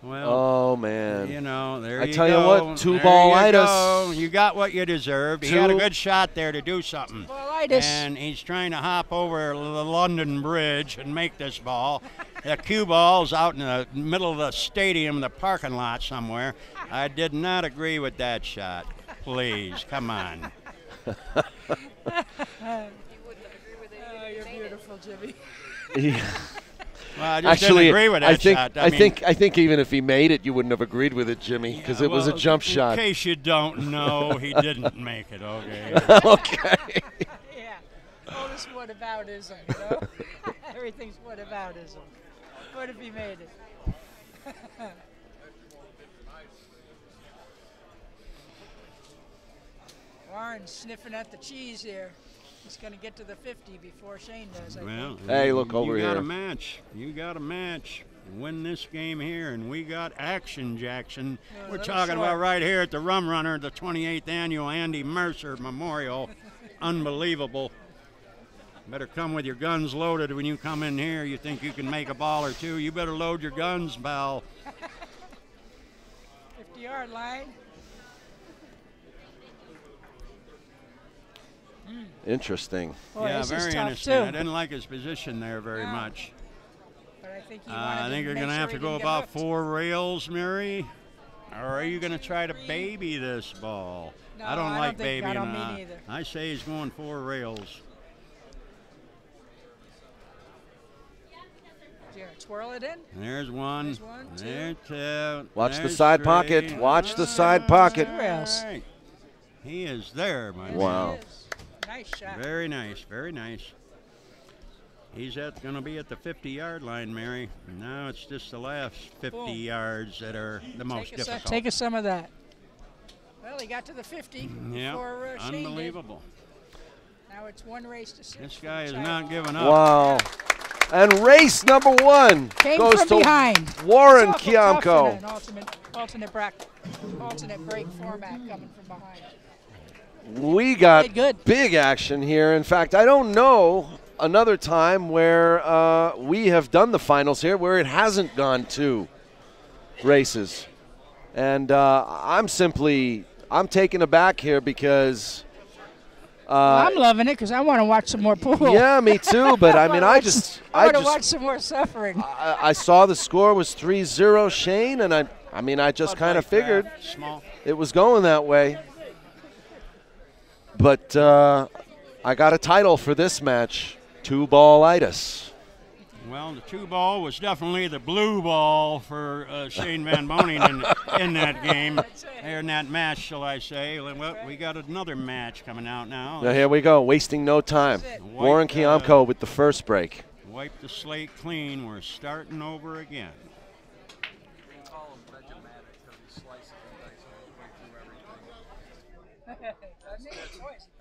Well, Oh, man. you know, there I you tell you go. what, There two-ballitis. you go. You got what you deserved. He had a good shot there to do something. Ballitis. And he's trying to hop over the London Bridge and make this ball. The cue ball's out in the middle of the stadium, the parking lot somewhere. I did not agree with that shot. Please, come on. Oh, you're beautiful, Jimmy. Well, I just Actually, didn't agree with that I think shot. I mean, think even if he made it, you wouldn't have agreed with it, Jimmy, because it was a well, jump shot. In case you don't know, he didn't make it, okay? Okay. Yeah. All this whataboutism, you know? Everything's whataboutism. What if he made it? Warren's sniffing at the cheese here. He's going to get to the 50 before Shane does, I think. Hey, look over here. You got a match. You got a match. Win this game here, and we got action, Jackson. We're talking about right here at the Rum Runner, the 28th annual Andy Mercer Memorial. Unbelievable. Better come with your guns loaded when you come in here. You think you can make a ball or two. You better load your guns, pal. 50-yard line. Interesting. Boy, yeah, this very is tough interesting. too. I didn't like his position there very much. But I think, I think you're going to have to go about 4 rails, Mary. Or are you going to try to baby this ball? No, I don't like think, babying. I don't mean either. I say he's going 4 rails. Is he going to twirl it in? There's one. There's one, two. There's 2. Watch the There's side 3. pocket. Watch the side pocket. Rails. Right. He is there, my man. Wow. Nice shot. Very nice, very nice. He's going to be at the 50-yard line, Mary. Now it's just the last 50 yards that are the most difficult. Take us some of that. Well, he got to the 50 Yeah, before Shane unbelievable. did. Now it's 1 race to 6. This guy is not giving up. Wow. And race number 1 Came goes from to behind. Warren It's awful tough in KIAMCO. an alternate break format coming from behind. We got Played good. big action here. In fact, I don't know another time where we have done the finals here where it hasn't gone 2 races. And I'm taken aback here because I'm loving it because I want to watch some more pool. yeah, me too. But I mean, I want to watch just some more suffering. I saw the score was 3-0 Shane, and I just kind of figured it was going that way. But I got a title for this match, 2-ballitis. Well, the 2-ball was definitely the blue ball for Shane VANBOENING in that game, or in that match, shall I say. Well, we got another match coming out now. Now here we go, wasting no time. Warren KIAMCO with the first break. Wipe the slate clean. We're starting over again.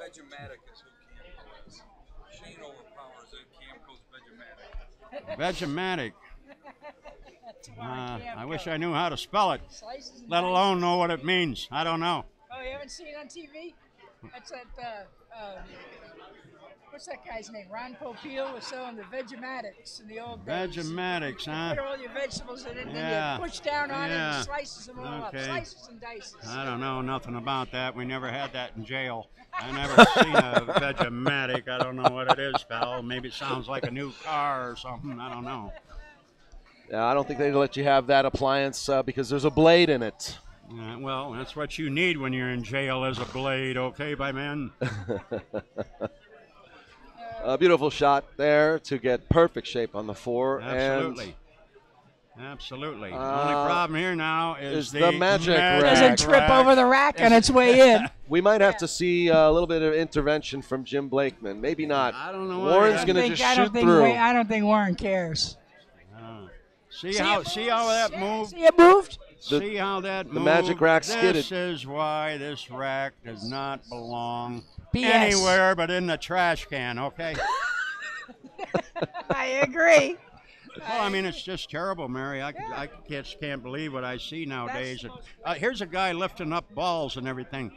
Vegematic is who KIAMCO is. Shane overpowers it. KIAMCO's Vegematic. Vegematic. I wish I knew how to spell it, let alone know what it means. I don't know. Oh, you haven't seen it on TV? That's at, what's that guy's name? Ron Popeil was selling the Vegematics in the old days. Vegematics, You huh? put all your vegetables in it, and Yeah. then you push down on it Yeah. and slices them all up. Okay. Slices and dices. I don't know nothing about that. We never had that in jail. I never seen a Vegematic. I don't know what it is, pal. Maybe it sounds like a new car or something. I don't know. Yeah, I don't think they'd let you have that appliance because there's a blade in it. Well, that's what you need when you're in jail, is a blade, okay, my man? A beautiful shot there to get perfect shape on the 4. Absolutely. Absolutely. The only problem here now is the magic rack. Doesn't trip over the rack on its way in. We might have to see a little bit of intervention from Jim Blakeman. Maybe not. I don't know. Warren's going to just shoot through. I don't think Warren cares. See how that moved? See it moved? See how that moved? The magic rack skidded. This is why this rack does not belong BS. anywhere but in the trash can, okay? I agree. Well, I mean, it's just terrible, Mary. I just can't believe what I see nowadays. Here's a guy lifting up balls and everything.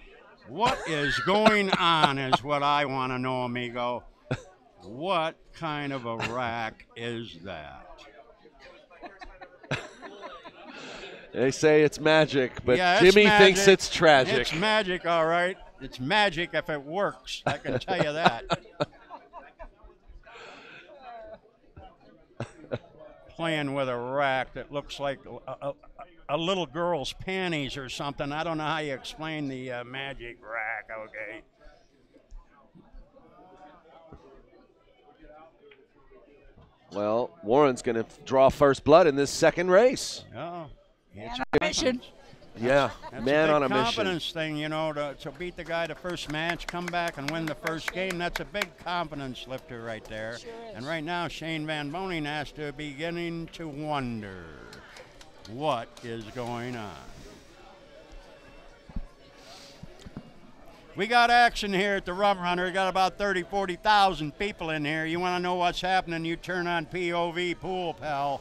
What is going on is what I want to know, amigo. What kind of a rack is that? They say it's magic, but Yeah, it's Jimmy thinks magic. it's tragic. It's magic, all right. It's magic if it works. I can tell you that. Playing with a rack that looks like a little girl's panties or something. I don't know how you explain the magic rack, okay? Well, Warren's going to draw first blood in this second race. Oh, it's Mission. Yeah, That's man on a a big mission. confidence thing, you know, to beat the guy the first match, come back and win the first game. That's a big confidence lifter right there. Sure is. And right now, Shane VANBOENING has to beginning to wonder what is going on. We got action here at the Rum Runner. We got about 30, 40,000 people in here. You want to know what's happening, you turn on POVPOOL, pal.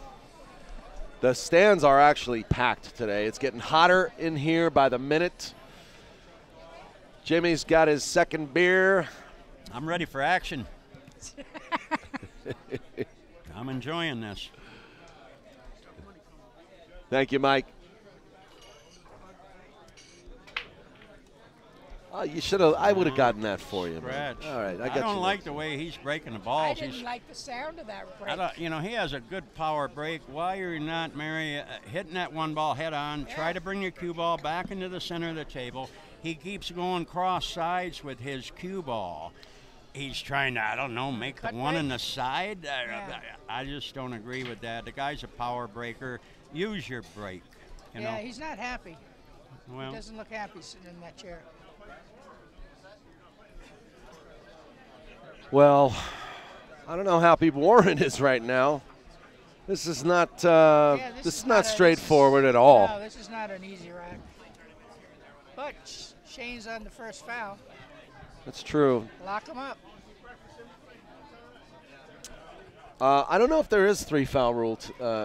The stands are actually packed today. It's getting hotter in here by the minute. Jimmy's got his second beer. I'm ready for action. I'm enjoying this. Thank you, Mike. Oh, you should have. I would have gotten that for you, man. Scratch. All right, I got I you. don't like the way he's breaking the balls. I didn't like the sound of that break. You know, he has a good power break. Why are you not, Mary, hitting that one ball head on? Try to bring your cue ball back into the center of the table. He keeps going cross sides with his cue ball. He's trying to, I don't know, make the one in the side. I just don't agree with that. The guy's a power breaker. Use your break. You know? He's not happy. Well, He doesn't look happy sitting in that chair. Well, I don't know how happy Warren is right now. This is not. This is not straightforward at all. No, this is not an easy rack. But Shane's on the first foul. That's true. Lock him up. I don't know if there is 3 foul rule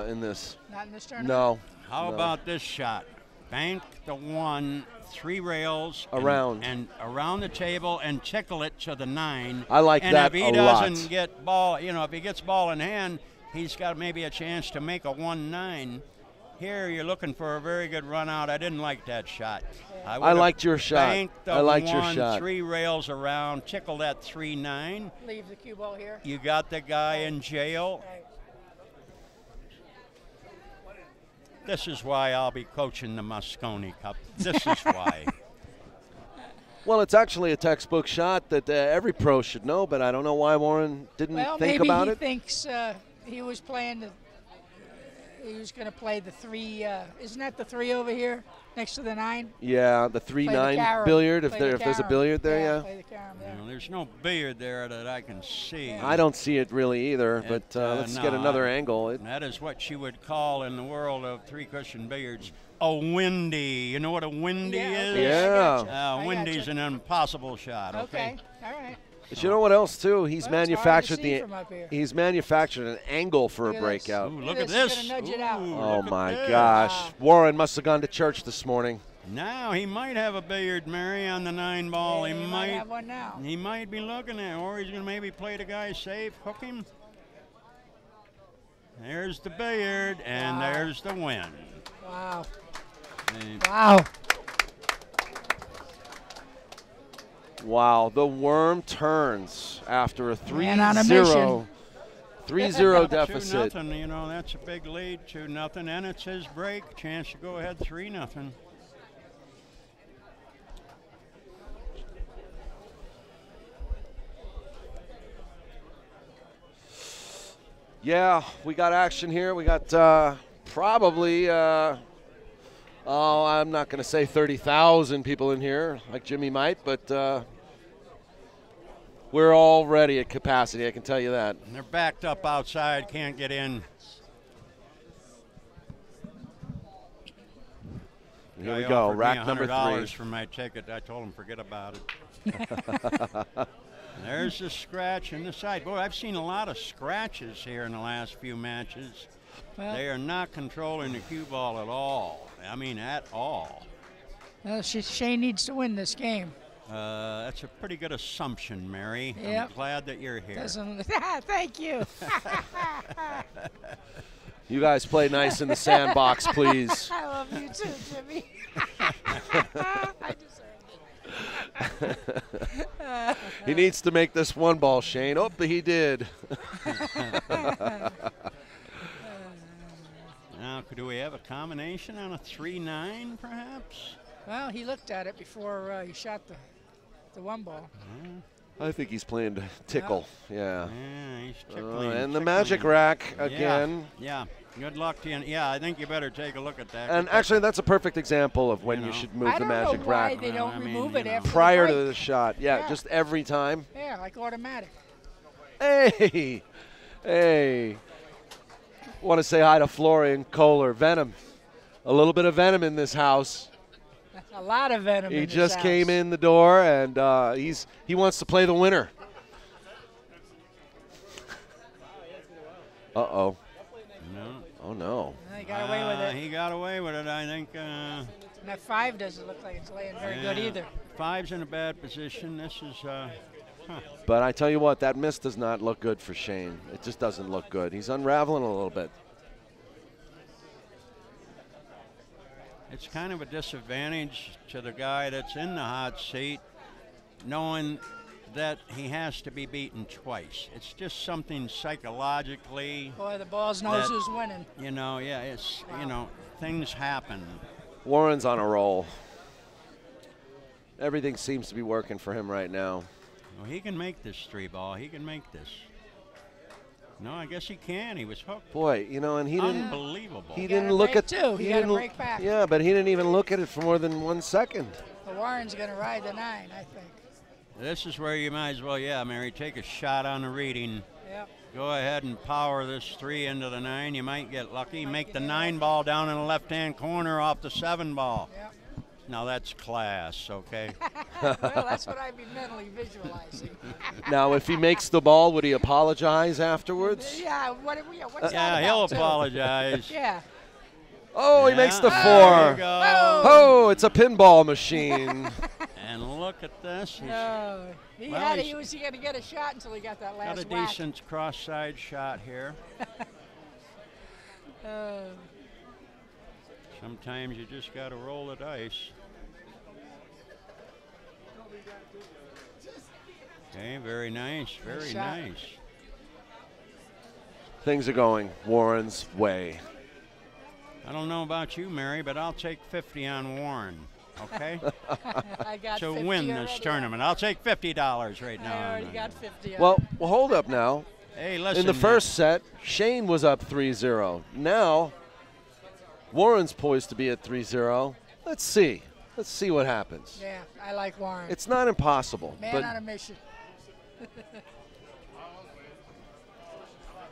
in this. Not in this tournament. No. how about this shot? Bank the one, 3 rails around and around the table and tickle it to the 9. I like and that if he doesn't get ball, you know, if he gets ball in hand, he's got maybe a chance to make a 1-9. Here you're looking for a very good run out. I didn't like that shot. I liked your shot. Banked the I liked one, your shot. 3 rails around, tickle that 3-9. Leave the cue ball here. You got the guy in jail. Right. This is why I'll be coaching the Moscone Cup. This is why. Well, it's actually a textbook shot that every pro should know, but I don't know why Warren didn't think about it. Maybe he thinks he was playing he was going to play the 3. Isn't that the 3 over here next to the 9? Yeah, the 3-9 billiard. If there's a billiard there, yeah. Play the carom there. You know, there's no billiard there that I can see. I don't see it really either, but let's get another angle. That is what you would call in the world of 3-cushion billiards a windy. You know what a windy is? Okay, Yeah. Windy's an impossible shot. Okay, all right. But you know what else too? He's Well, it's hard to see from up here. he's manufactured an angle for Look a at breakout. Ooh, look Look at at this, this. he's gonna nudge it out. Ooh, Oh look at my this. gosh. Wow. Warren must have gone to church this morning. Now he might have a billiard, Mary, on the 9 ball. Yeah, he he might have one now. He might be looking at, or he's going to maybe play the guy safe, hook him. There's the billiard, and Wow. there's the win. Wow. And Wow. Wow, the worm turns after a Man on a 3-0 deficit. 2-0, you know, that's a big lead, 2-0, and it's his break. Chance to go ahead 3-0. Yeah, we got action here. We got probably, I'm not going to say 30,000 people in here like Jimmy might, but we're already at capacity, I can tell you that. And they're backed up outside, can't get in. Here we Guy go, offered me rack number $100 3. for my ticket. I told him forget about it. There's the scratch in the side. Boy, I've seen a lot of scratches here in the last few matches. Well, They are not controlling the cue ball at all. I mean, at all. well, Shane needs to win this game. That's a pretty good assumption, Mary. Yep. I'm glad that you're here. Thank you. You guys play nice in the sandbox, please. I love you too, Jimmy. I deserve it. He needs to make this 1 ball, Shane. Oh, but he did. Now, do we have a combination on a 3-9, perhaps? Well, he looked at it before he shot the 1 ball. I think he's playing to tickle. Yeah. Yeah, he's tickling. And the magic rack again. Yeah. Good luck to you. Yeah, I think you better take a look at that. And actually, that's a perfect example of when you know. should move I the don't magic know why rack they don't I mean, remove you it know. after prior the to break. the shot. Yeah, Yeah. just every time. Yeah, like automatic. Hey, hey. Want to say hi to Florian Kohler. Venom. A little bit of venom in this house. A lot of venom. He in this just house. came in the door, and he wants to play the winner. Uh-oh. No. Oh, no. He got away with it. He got away with it, I think. And that 5 doesn't look like it's laying very good yeah. either. 5's in a bad position. This is, But I tell you what, that miss does not look good for Shane. It just doesn't look good. He's unraveling a little bit. it's kind of a disadvantage to the guy that's in the hot seat, knowing that he has to be beaten twice. It's just something psychologically. Boy, the balls knows who's winning. You know, yeah, it's, you know, things happen. Warren's on a roll. Everything seems to be working for him right now. Well, he can make this 3-ball. He can make this. No, I guess he can. He was hooked. Boy, you know, and he didn't. Unbelievable. He He gotta didn't look break at. too. He gotta didn't- break back. Yeah, but he didn't even look at it for more than 1 second. The Warren's going to ride the 9, I think. This is where you might as well, yeah, Mary, take a shot on the reading. Yep. Go ahead and power this 3 into the 9. You might get lucky. Make the 9-ball down in the left-hand corner off the 7-ball. Yep. Now that's class, okay? Well, that's what I'd be mentally visualizing. Now, if he makes the ball, would he apologize afterwards? Yeah, what's that Yeah, about, he'll too? apologize. Yeah. Oh, he makes the Yeah, 4. there you go. Oh, it's a pinball machine. And look at this. He's He Well, had it. he's- He was going to get a shot until he got that got a last whack. decent cross-side shot here. Sometimes you just got to roll the dice. Okay, very nice, very shot. nice. Things are going Warren's way. I don't know about you, Mary, but I'll take 50 on Warren, okay? I got to 50 win this already. tournament. I'll take $50 right I now. already got 50. Well, hold up now. Hey, listen. In the first set, Shane was up 3-0. Now, Warren's poised to be at 3-0. Let's see. Let's see what happens. Yeah, I like Warren. It's not impossible. Man but on a mission.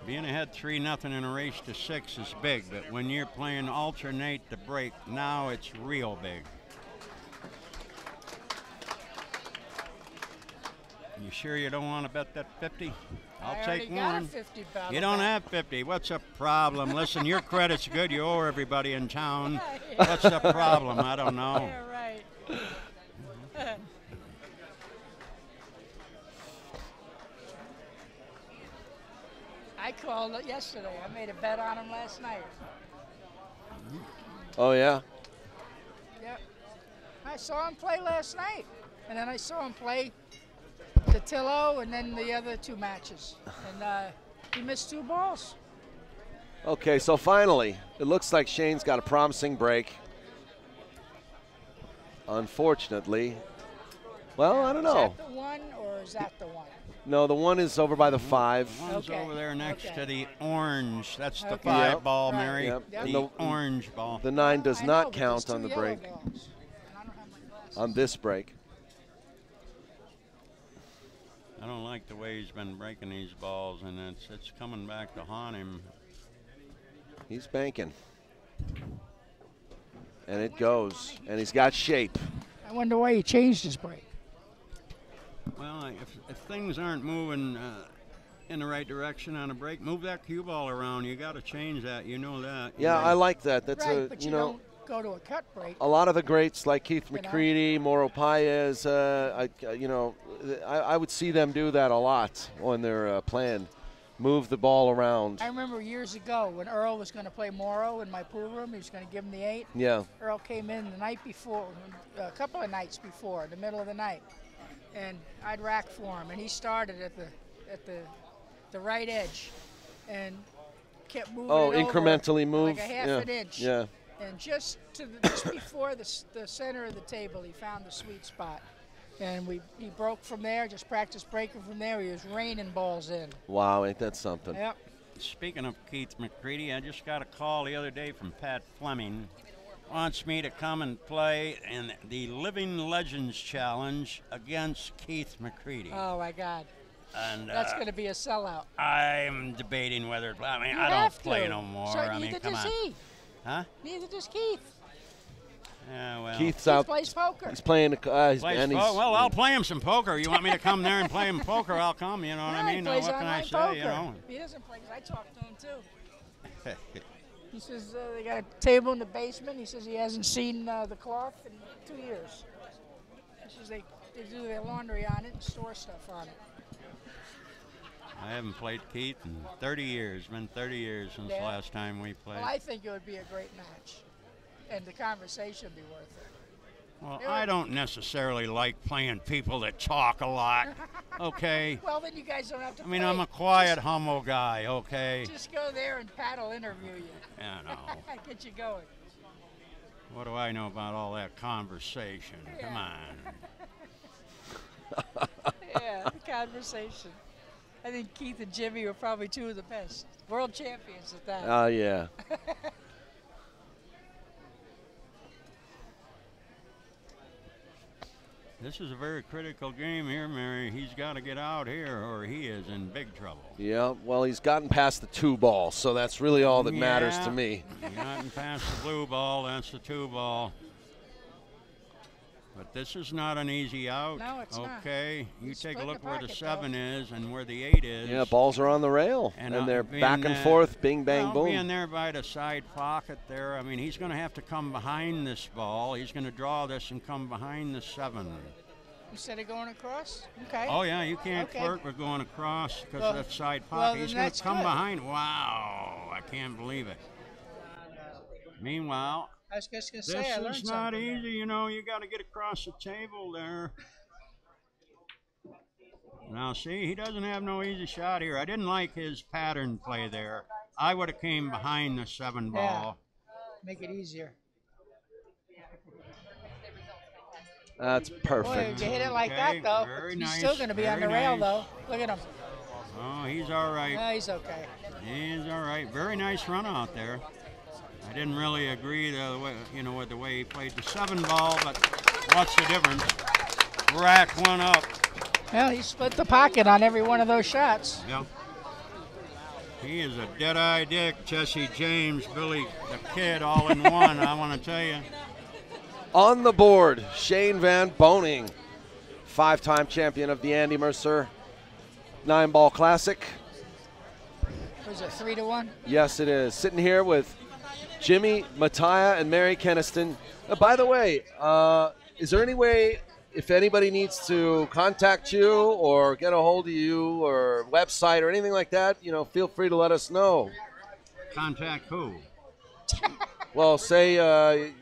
Being ahead 3-0 in a race to 6 is big, but when you're playing alternate to break, now it's real big. You sure you don't want to bet that 50? I'll I take already got a one. 50 battle You don't back. have 50. What's the problem? Listen, your credit's good. You owe everybody in town. What's the problem? I don't know. Yeah, right. I called it yesterday. I made a bet on him last night. oh, yeah? Yep. I saw him play last night. And then I saw him play the Tillo and then the other 2 matches. And he missed 2 balls. Okay, so finally, it looks like Shane's got a promising break. Unfortunately. Well, I don't know. Is that the 1 or is that the 1? No, the 1 is over by the 5. One's Okay, over there next okay. to the orange. That's the Okay. 5-ball, Right. Mary. Yep. Yep. The And orange ball. The 9 does I not know, but count there's on 2 the yellow break, balls. And I don't have my glasses. on this break. I don't like the way he's been breaking these balls, and it's coming back to haunt him. He's banking. And it goes. And he's got shape. I wonder why he changed his break. Well, if things aren't moving in the right direction on a break, move that cue ball around. You got to change that. You know that. Yeah, I like that. That's Right, but you you know, don't go to a cut break. a lot of the greats like Keith You know? McCready, Mauro Paez, I would see them do that a lot when they're playing. Move the ball around. I remember years ago when Earl was going to play Morrow in my pool room. He was going to give him the 8. Yeah. Earl came in the night before, a couple of nights before, the middle of the night, and I'd rack for him. And he started at the right edge, and kept moving. Oh, it over incrementally move. like a half yeah. an inch. Yeah. And just before the center of the table, he found the sweet spot. And he broke from there, just practiced breaking from there. He was raining balls in. Wow, ain't that something? Yep. speaking of Keith McCready, I just got a call the other day from Pat Fleming. Wants me to come and play in the Living Legends Challenge against Keith McCready. Oh my God. And That's going to be a sellout. I'm debating whether. I mean, You I don't have play to. no more. So I mean, neither come does on. he. Huh? Neither does Keith. Yeah, well. Keith's Keith out. plays poker. He's playing. Plays well, I'll play him some poker. You want me to come there and play him poker? I'll come. You know what I mean? He plays What can I online say? poker. You know. He doesn't play because I talked to him too. He says they got a table in the basement. He says he hasn't seen the cloth in 2 years. He says they do their laundry on it and store stuff on it. I haven't played Keith in 30 years. It's been 30 years since the last time we played. Well, I think it would be a great match, and the conversation would be worth it. Well, I don't necessarily like playing people that talk a lot, okay? Well, then you guys don't have to I mean, play. I'm a quiet, humble guy, okay? Just go there and Pat will interview you. Yeah, no. Get you going. What do I know about all that conversation? Come on. Yeah, conversation. I think Keith and Jimmy are probably two of the best. World champions at that. Oh, yeah. This is a very critical game here, Mary. He's got to get out here or he is in big trouble. Yeah, well, he's gotten past the 2 ball, so that's really all that matters to me. Gotten past the blue ball, that's the 2 ball. But this is not an easy out. No, it's not. Okay, you He's take a split look the where the pocket, 7 though. is and where the 8 is. Yeah, balls are on the rail, and they're back and forth, bing, bang, boom. Being there by the side pocket there, I mean, he's going to have to come behind this ball. He's going to draw this and come behind the 7. Instead of going across? Okay. Oh, yeah, you can't flirt with going across because of that side pocket. well, He's then going that's to come good. behind. Wow, I can't believe it. Meanwhile, I was just going to say, I learned this is not something easy, you know. You got to get across the table there. Now, see, he doesn't have no easy shot here. I didn't like his pattern play there. I would have came behind the 7 ball. Make it easier. That's Boy, perfect. if you hit it like that, Okay, though, very he's nice, still going to be on the very rail, nice. though. Look at him. Oh, he's all right. No, he's okay. He's all right. Very nice run out there. I didn't really agree the way, with the way he played the 7 ball, but what's the difference? Rack one up. Well, he split the pocket on every one of those shots. Yeah. He is a dead-eye Dick, Jesse James, Billy the Kid, all in one, I want to tell you. On the board, Shane VANBOENING, 5-time champion of the Andy Mercer 9-ball classic. Was it 3-1? Yes, it is. Sitting here with Jimmy, Mataya, and Mary Kenniston. By the way, is there any way, if anybody needs to contact you or get a hold of you or website or anything like that, feel free to let us know. Contact who? Well, say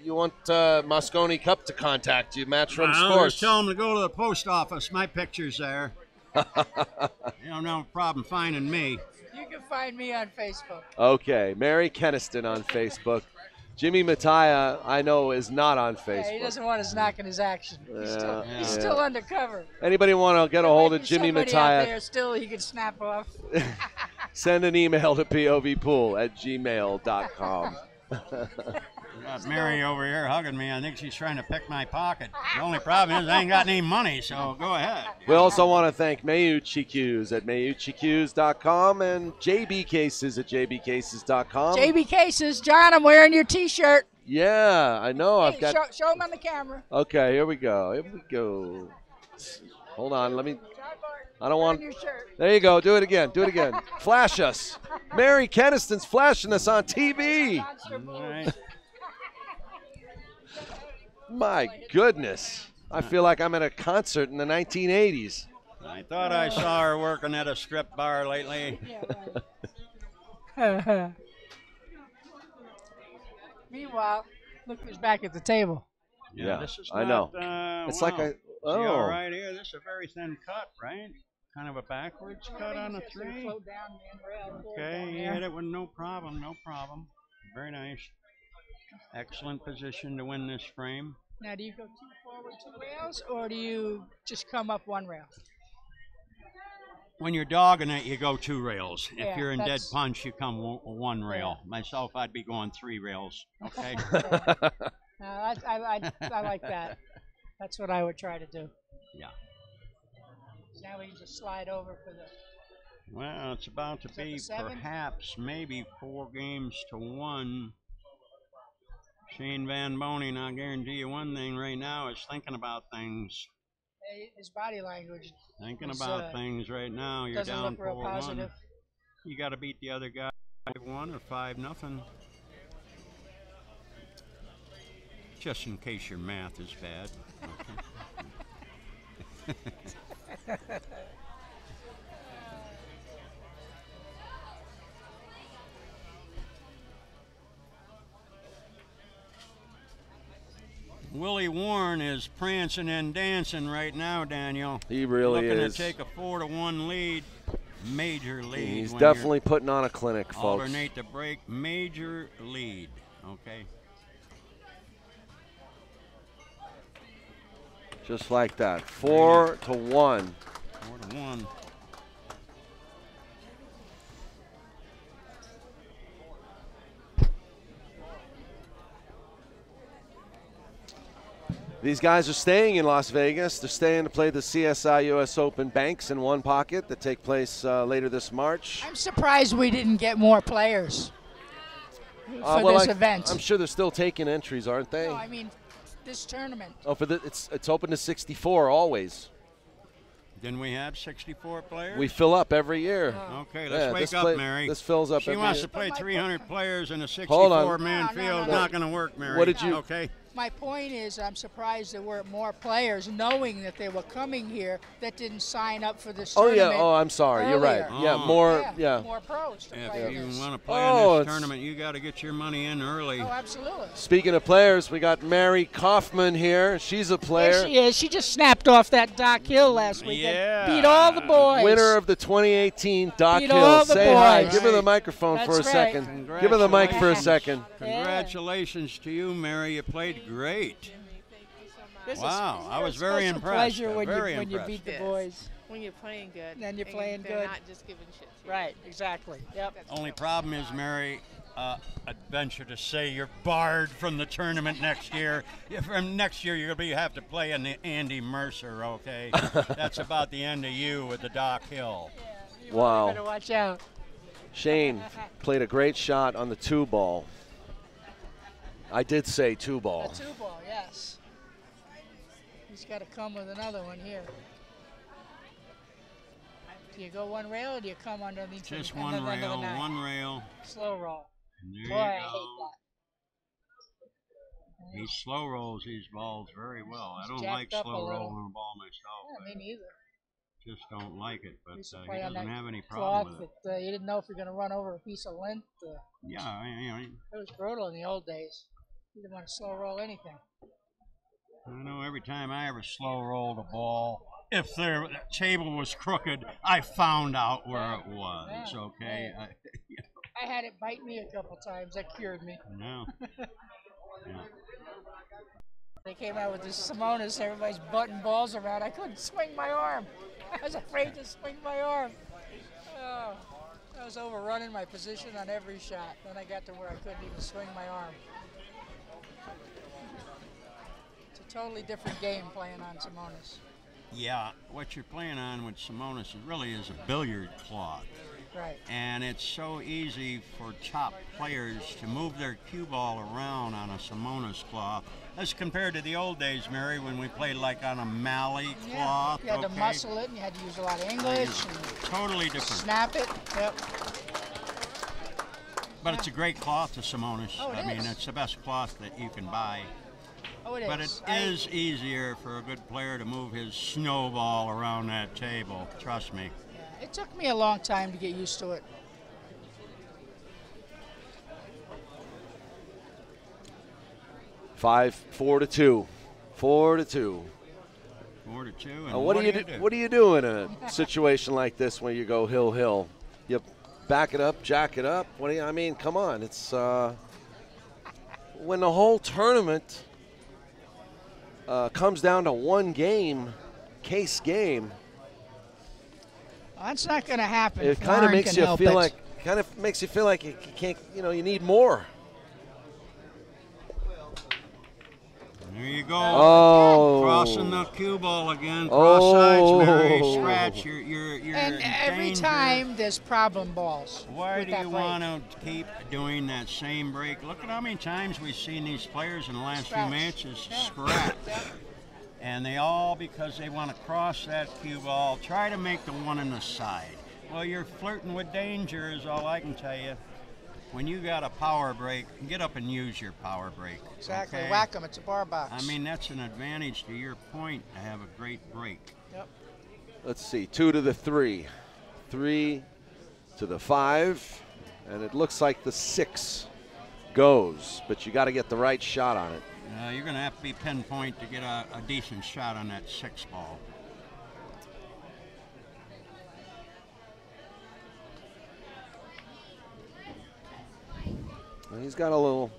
you want Moscone Cup to contact you, Matchroom I'll Sports. just tell him to go to the post office. My picture's there. You don't have a problem finding me. You can find me on Facebook. Okay, Mary Kenniston on Facebook. Jimmy Mataya, I know, is not on Facebook. Yeah, he doesn't want us knocking his action. He's still undercover. Anybody want to get a hold of Jimmy Somebody out Mataya, there still he can snap off. send an email to povpool@gmail.com. Got Mary over here hugging me. I think she's trying to pick my pocket. The only problem is I ain't got any money, so go ahead. We also want to thank Mayuchi Cues at mayuchicues.com and JB Cases at jbcases.com. JB Cases, John, I'm wearing your T-shirt. Yeah, I know. I've got. Show him on the camera. Okay, here we go. Here we go. Hold on. Let me. I don't want. Your shirt. There you go. Do it again. Do it again. Flash us. Mary Kenniston's flashing us on TV. All right. My goodness. I feel like I'm at a concert in the 1980s. I thought I saw her working at a strip bar lately. Yeah, Meanwhile, look who's back at the table. Yeah, this is I know. It's like a. See all Oh. right here? This is a very thin cut, right? Kind of a backwards cut on a 3. Okay, he hit it with no problem, no problem. Very nice. Excellent position to win this frame. Now, do you go 2 forward, 2 rails, or do you just come up 1 rail? when you're dogging it, you go 2 rails. Yeah, If you're in dead that's- punch, you come 1 rail. Myself, I'd be going 3 rails. Okay. No, I like that. That's what I would try to do. Yeah. Now we can just slide over for the. Well, it's about to Is that be the 7? perhaps maybe 4 games to 1. Shane Van Boening, I'll guarantee you one thing right now is thinking about things. His body language. Thinking is, about things right now. You're doesn't down look real 4-1. positive. You got to beat the other guy 5-1 or 5-0. Just in case your math is bad. Okay. Willie Warren is prancing and dancing right now, Daniel. He really Looking is. to take a 4-1 lead. Major lead. He's when definitely putting on a clinic, you folks. alternate the break. Major lead. Okay. Just like that. 4-1. 4-1. These guys are staying in Las Vegas. They're staying to play the CSI US Open Banks in One Pocket that take place later this March. I'm surprised we didn't get more players for Well, this event. I'm sure they're still taking entries, aren't they? No, I mean this tournament. Oh, it's open to 64 always. Didn't we have 64 players? We fill up every year. Okay, let's wake this up, Mary. This fills up She every wants year. to play 300 players in a Hold on. 64-man No, field. no. Not going to work, Mary. What did you- Okay. My point is, I'm surprised there weren't more players, knowing that they were coming here, that didn't sign up for this Oh, tournament. yeah. Oh, I'm sorry. You're right. earlier. Yeah, Oh. more. Yeah, more pros to play If in you this. want to play Oh, in this it's- tournament, you got to get your money in early. Oh, absolutely. Speaking of players, we got Mary Kaufman here. She's a player. There she is. She just snapped off that Doc Hill last weekend. Yeah. Beat all the boys. Winner of the 2018 Doc Beat Hill. all the Say hi. boys. Give her the microphone for a That's right. second. Give her the mic for a Congratulations. second. Congratulations to you, Mary. You played great. This Wow, is I was a very special impressed. pleasure when Very you impressed. beat the Yes. boys. When you're playing good. Then you're and playing they're good. not just giving shit to you. Right, exactly. Yep. Only problem is, Mary, I'd venture to say you're barred from the tournament next year. From next year, you're going to have to play in the Andy Mercer, okay? That's about the end of you with the Doc Hill. Wow. Better watch out. Shane played a great shot on the 2-ball. I did say A 2-ball. 2-ball, yes. He's got to come with another one here. Do you go 1 rail or do you come underneath? Just and one then under the rail, 9? 1 rail. Slow roll. And there Boy, you I go. hate that. He slow rolls these balls very well. I don't jacked like up a slow little. rolling a ball myself. Yeah, me neither. Just don't like it, but Used to he play on doesn't that have any cloth problem with it. that you didn't know if you're going to run over a piece of lint. Yeah, It was brutal in the old days. You didn't want to slow roll anything. I know every time I ever slow rolled a ball, if their table was crooked, I found out where it was, Yeah. okay? Yeah. I had it bite me a couple times. That cured me. No. Yeah. They came out with this Simonis. Everybody's butting balls around. I couldn't swing my arm. I was afraid to swing my arm. Oh, I was overrunning my position on every shot. Then I got to where I couldn't even swing my arm. It's a totally different game playing on Simonis. Yeah, what you're playing on with Simonis really is a billiard cloth. Right. And it's so easy for top players to move their cue ball around on a Simonis cloth as compared to the old days, Mary, when we played like on a Malley cloth. You had to okay? muscle it and you had to use a lot of English and Totally different. snap it. Yep. But it's a great cloth, the Simonis. Oh, it I mean, is. it's the best cloth that you can buy. Oh, it is. But it is easier for a good player to move his snowball around that table. Trust me. Yeah, it took me a long time to get used to it. Five, 4-2. 4-2. 4-2. And Now, what do you do in a situation like this when you go hill? You back it up, jack it up. What do you? I mean, come on. It's when the whole tournament comes down to one game, case game. That's not going to happen. It kind of makes you feel like you can't, you need more. There you go. Oh. Crossing the cue ball again. Cross sides, Mary. Scratch. You're And in every danger. time there's problem balls. Why with do that you break. want to keep doing that same break? Look at how many times we've seen these players in the last few Scratch. matches Yeah. scratch. And they all, because they want to cross that cue ball, try to make the one on the side. Well, you're flirting with danger is all I can tell you. When you got a power break, get up and use your power break. Exactly. Okay? Whack 'em. It's a bar box. I mean, that's an advantage to your point to have a great break. Yep. Let's see, 2 to the 3. 3 to the 5. And it looks like the 6 goes, but you got to get the right shot on it. You're going to have to be pinpoint to get a decent shot on that 6 ball. He's got a little.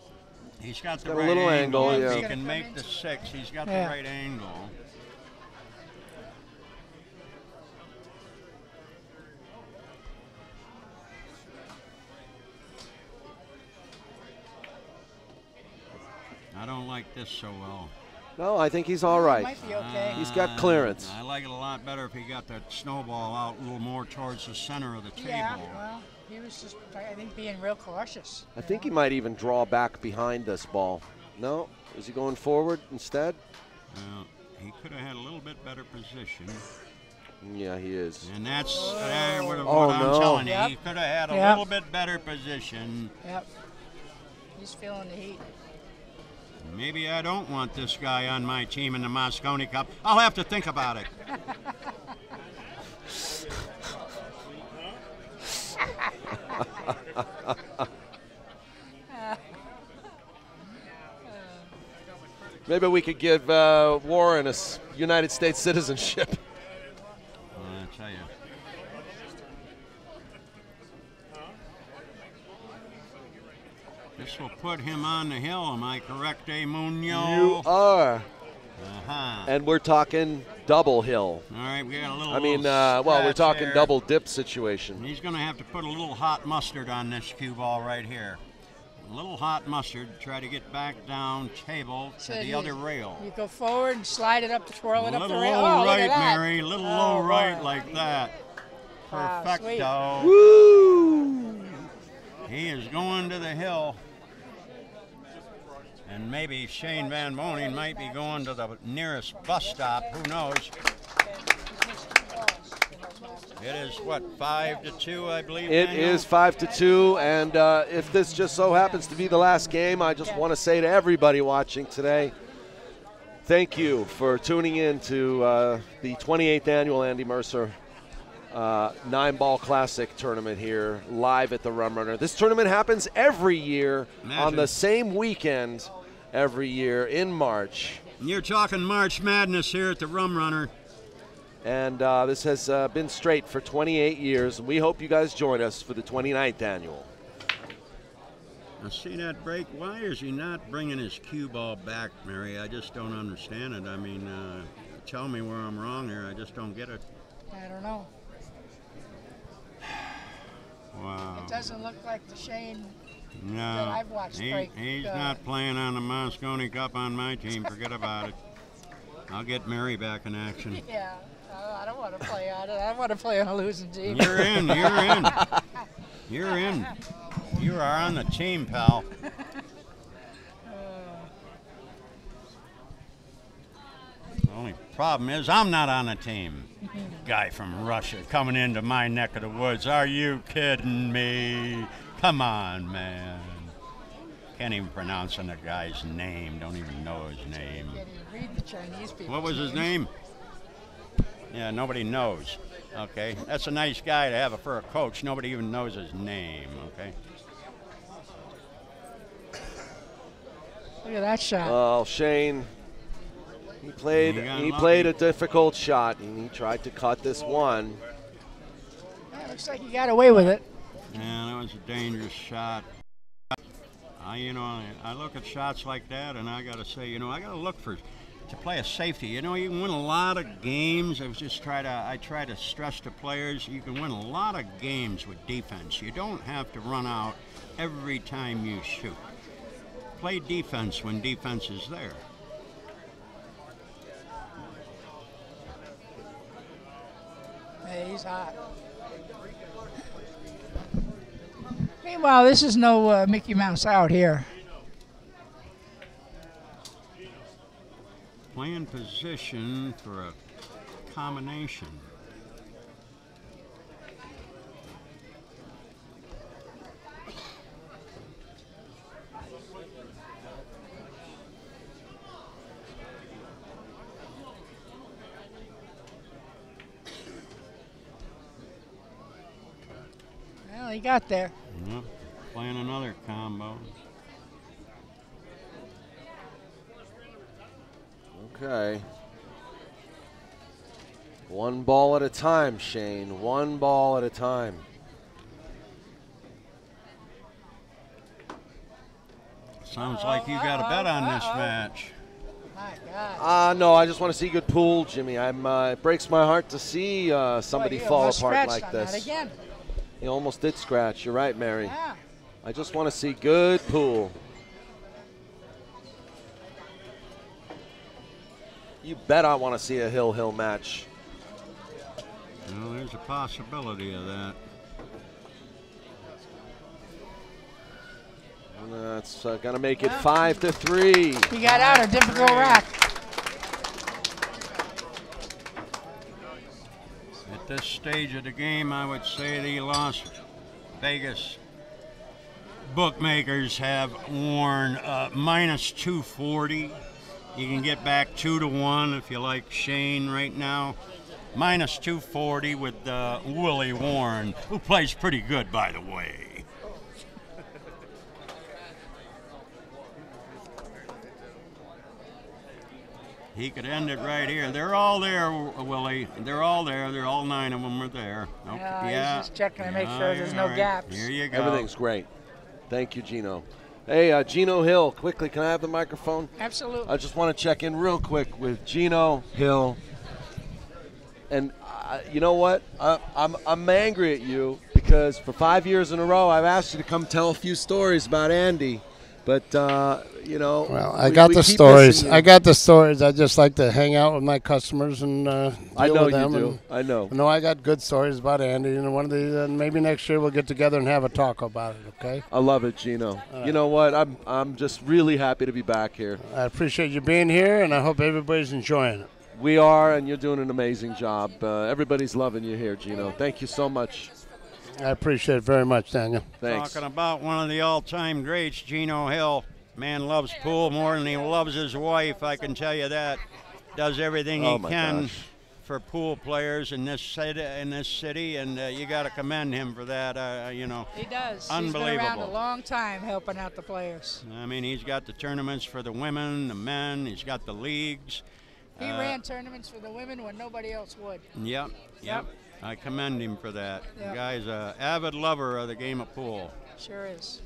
He's got the got a right little angle. angle, If yeah. he can make the 6, he's got Yeah. the right angle. I don't like this so well. No, I think he's all right. Might be okay. He's got clearance. I like it a lot better if he got that snowball out a little more towards the center of the table. Yeah, well, he was just, I think, being real cautious. I think he might even draw back behind this ball. No? Is he going forward instead? Well, he could have had a little bit better position. Yeah, he is. And that's what Oh, I'm no. telling you. Yep. He could have had a Yep. little bit better position. Yep. He's feeling the heat. Maybe I don't want this guy on my team in the Moscone Cup. I'll have to think about it. Maybe we could give Warren a United States citizenship. I tell you. This will put him on the hill, am I correct, Munoz? You are. Uh-huh. And we're talking double hill. All right, we got a little. I mean, little well, we're scratch talking there. double dip situation. He's going to have to put a little hot mustard on this cue ball right here. A little hot mustard to try to get back down table to So the you- other rail. You go forward and slide it up to twirl it A up little the rail. low Oh, look right, at that. Mary. A little Oh, low boy. right like that. Wow, Perfecto. Woo! He is going to the hill. And maybe Shane Van Boening might be going to the nearest bus stop. Who knows? It is, what, 5-2, I believe? It Daniel? is 5-2, and if this just so happens to be the last game, I just want to say to everybody watching today, thank you for tuning in to the 28th annual Andy Mercer 9-Ball Classic tournament here, live at the Rum Runner. This tournament happens every year on the same weekend every year in March. You're talking March Madness here at the Rum Runner. And this has been straight for 28 years. We hope you guys join us for the 29th annual. Now, see that break? Why is he not bringing his cue ball back, Mary? I just don't understand it. I mean, tell me where I'm wrong here. I just don't get it. I don't know. Wow. It doesn't look like the Shane No, that I've watched break. he's not playing on the Moscone Cup on my team. Forget about it. I'll get Mary back in action. Yeah. I don't want to play on it. I want to play on a losing team. You're in. You're in. You're in. You are on the team, pal. The only problem is I'm not on the team. Guy from Russia coming into my neck of the woods. Are you kidding me? Come on, man. Can't even pronounce the guy's name. Don't even know his name. Can't even read the Chinese people. What was his name? Yeah, nobody knows. Okay, that's a nice guy to have for a coach. Nobody even knows his name. Okay. Look at that shot. Oh, Shane, he played He got lucky. a difficult shot, and he tried to cut this one. Yeah, looks like he got away with it. Yeah, that was a dangerous shot. I look at shots like that, and I got to say, I got to look for. to play a safety. You know, you can win a lot of games. I try to stress to players, you can win a lot of games with defense. You don't have to run out every time you shoot. Play defense when defense is there. Hey, he's hot. Meanwhile, this is no Mickey Mouse out here. Playing position for a combination. Well, he got there. Yep. Playing another combo. Okay. One ball at a time, Shane. One ball at a time. Sounds like you got a bet on this match. My God. No, I just want to see good pool, Jimmy. It breaks my heart to see somebody Boy, you fall almost apart scratched like on this. that again. You almost did scratch. You're right, Mary. Yeah. I just want to see good pool. You bet I want to see a hill match. Well, there's a possibility of that. And that's going to make it 5-3. He got out a difficult rack. At this stage of the game, I would say the Las Vegas bookmakers have worn minus 240. You can get back 2-1 if you like Shane right now. Minus 240 with Willie Warren, who plays pretty good, by the way. He could end it right here. They're all there, Willie. They're all there. They're all 9 of them are there. Okay. Yeah, he's just checking to make sure there's no gaps. Here you go. Everything's great. Thank you, Gino. Hey, Gino Hill, quickly, can I have the microphone? Absolutely. I just want to check in real quick with Gino Hill. And you know what? I'm angry at you because for 5 years in a row, I've asked you to come tell a few stories about Andy. But, you know. Well, I got the stories. I got the stories. I just like to hang out with my customers and deal I know with them. you do. I know. No, I got good stories about Andy. And one of the maybe next year we'll get together and have a talk about it. Okay. I love it, Gino. You know what? I'm just really happy to be back here. I appreciate you being here, and I hope everybody's enjoying it. We are, and you're doing an amazing job. Everybody's loving you here, Gino. Thank you so much. I appreciate it very much, Daniel. Thanks. Talking about one of the all-time greats, Gino Hill. Man loves pool more than he loves his wife, I can tell you that. Does everything he can for pool players in this city, and you got to commend him for that. You know, he does. Unbelievable. He's been around a long time helping out the players. I mean, he's got the tournaments for the women, the men. He's got the leagues. He ran tournaments for the women when nobody else would. Yep. I commend him for that. Yep. The guy's an avid lover of the game of pool. Sure is.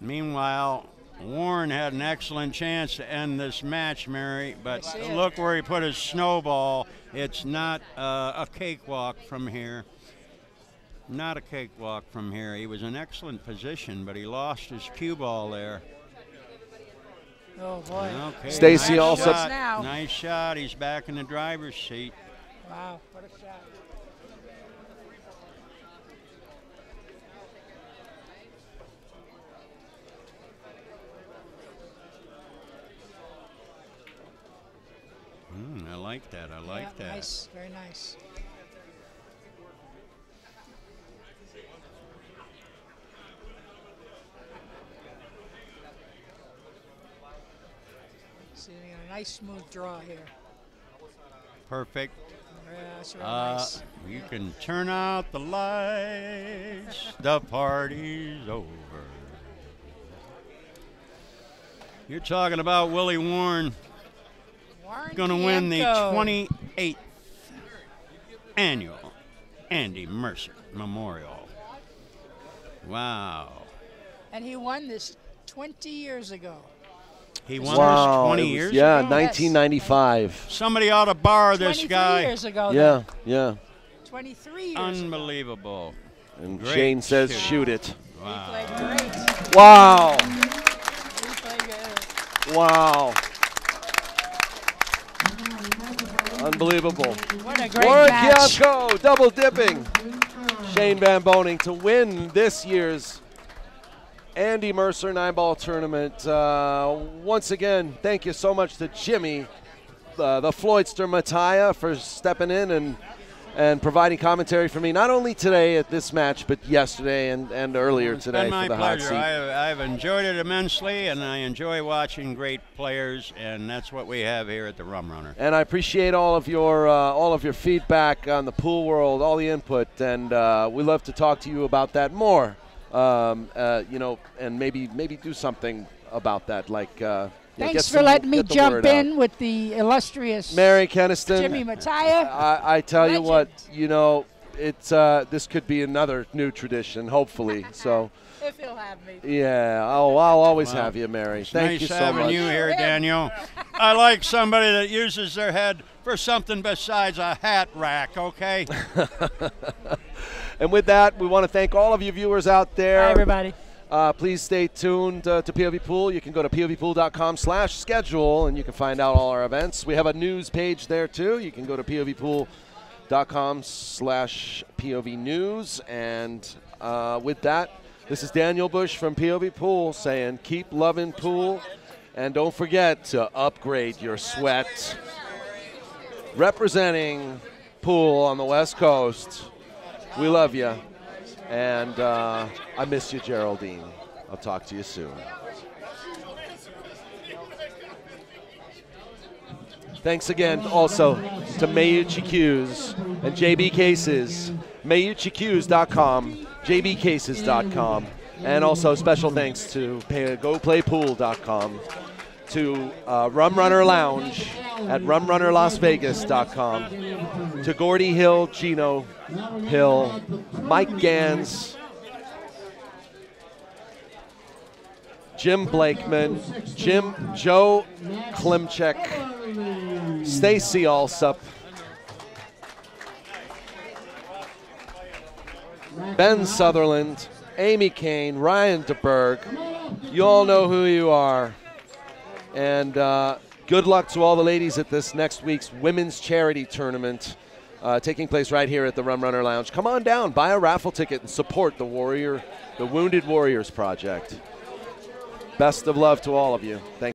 Meanwhile, Warren had an excellent chance to end this match, Mary, but look where he put his snowball. It's not a cakewalk from here. Not a cakewalk from here. He was in excellent position, but he lost his cue ball there. Oh, boy. Okay, Stacy nice also. shot. Now. Nice shot. He's back in the driver's seat. Wow, what a shot. I like that. I like that. Nice, very nice. See, we got a nice smooth draw here. Perfect. Yeah, that's real nice. You can turn out the lights. The party's over. You're talking about Willie Warren. Going to win the 28th annual Andy Mercer Memorial. Wow. And he won this 20 years ago. He won Wow. this 20 it was- years yeah, ago? 1995. Somebody ought to bar this 23 guy. years ago. Yeah, yeah. 23 years Unbelievable. And Great Shane says, shooting. shoot it. ago. He played great. Wow. He played good. Wow. Unbelievable. What a great Warren match. KIAMCO double dipping. Shane Van Boening to win this year's Andy Mercer 9-ball tournament. Once again, thank you so much to Jimmy, the Floydster Mataya, for stepping in and providing commentary for me, not only today at this match, but yesterday and earlier today It's been my for the hot pleasure. seat. I've enjoyed it immensely, and I enjoy watching great players, and that's what we have here at the Rum Runner. And I appreciate all of your feedback on the pool world, all the input, and we love to talk to you about that more. You know, and maybe do something about that, like. Thanks for letting me jump in with the illustrious Mary Kenniston. Jimmy Mataya. I tell you what, Legend. you know, it's this could be another new tradition, hopefully. So. If he'll have me. Yeah. Oh, I'll always have you, Mary. Thank Nice you so having much. you here, Daniel. I like somebody that uses their head for something besides a hat rack, okay? And with that, we want to thank all of you viewers out there. Hi, everybody. Please stay tuned to POV Pool. You can go to povpool.com/schedule, and you can find out all our events. We have a news page there, too. You can go to povpool.com/POVnews. And with that, this is Daniel Busch from POV Pool saying keep loving pool, and don't forget to upgrade your sweat. Representing pool on the West Coast, we love you. And I miss you, Geraldine. I'll talk to you soon. Thanks again also to Mayuchi Cues and JB Cases. MayuchiCues.com, JBCases.com. And also special thanks to GoPlayPool.com, to Rum Runner Lounge at RumRunnerLasVegas.com, to Gordy Hill, Gino Hill, Mike Gans, Jim Blakeman, Joe Klimchak, Stacy Alsup, Ben Sutherland, Amy Kane, Ryan DeBerg. You all know who you are. And good luck to all the ladies at this next week's women's charity tournament taking place right here at the Rum Runner Lounge. Come on down, buy a raffle ticket, and support the Wounded Warriors Project. Best of love to all of you. Thank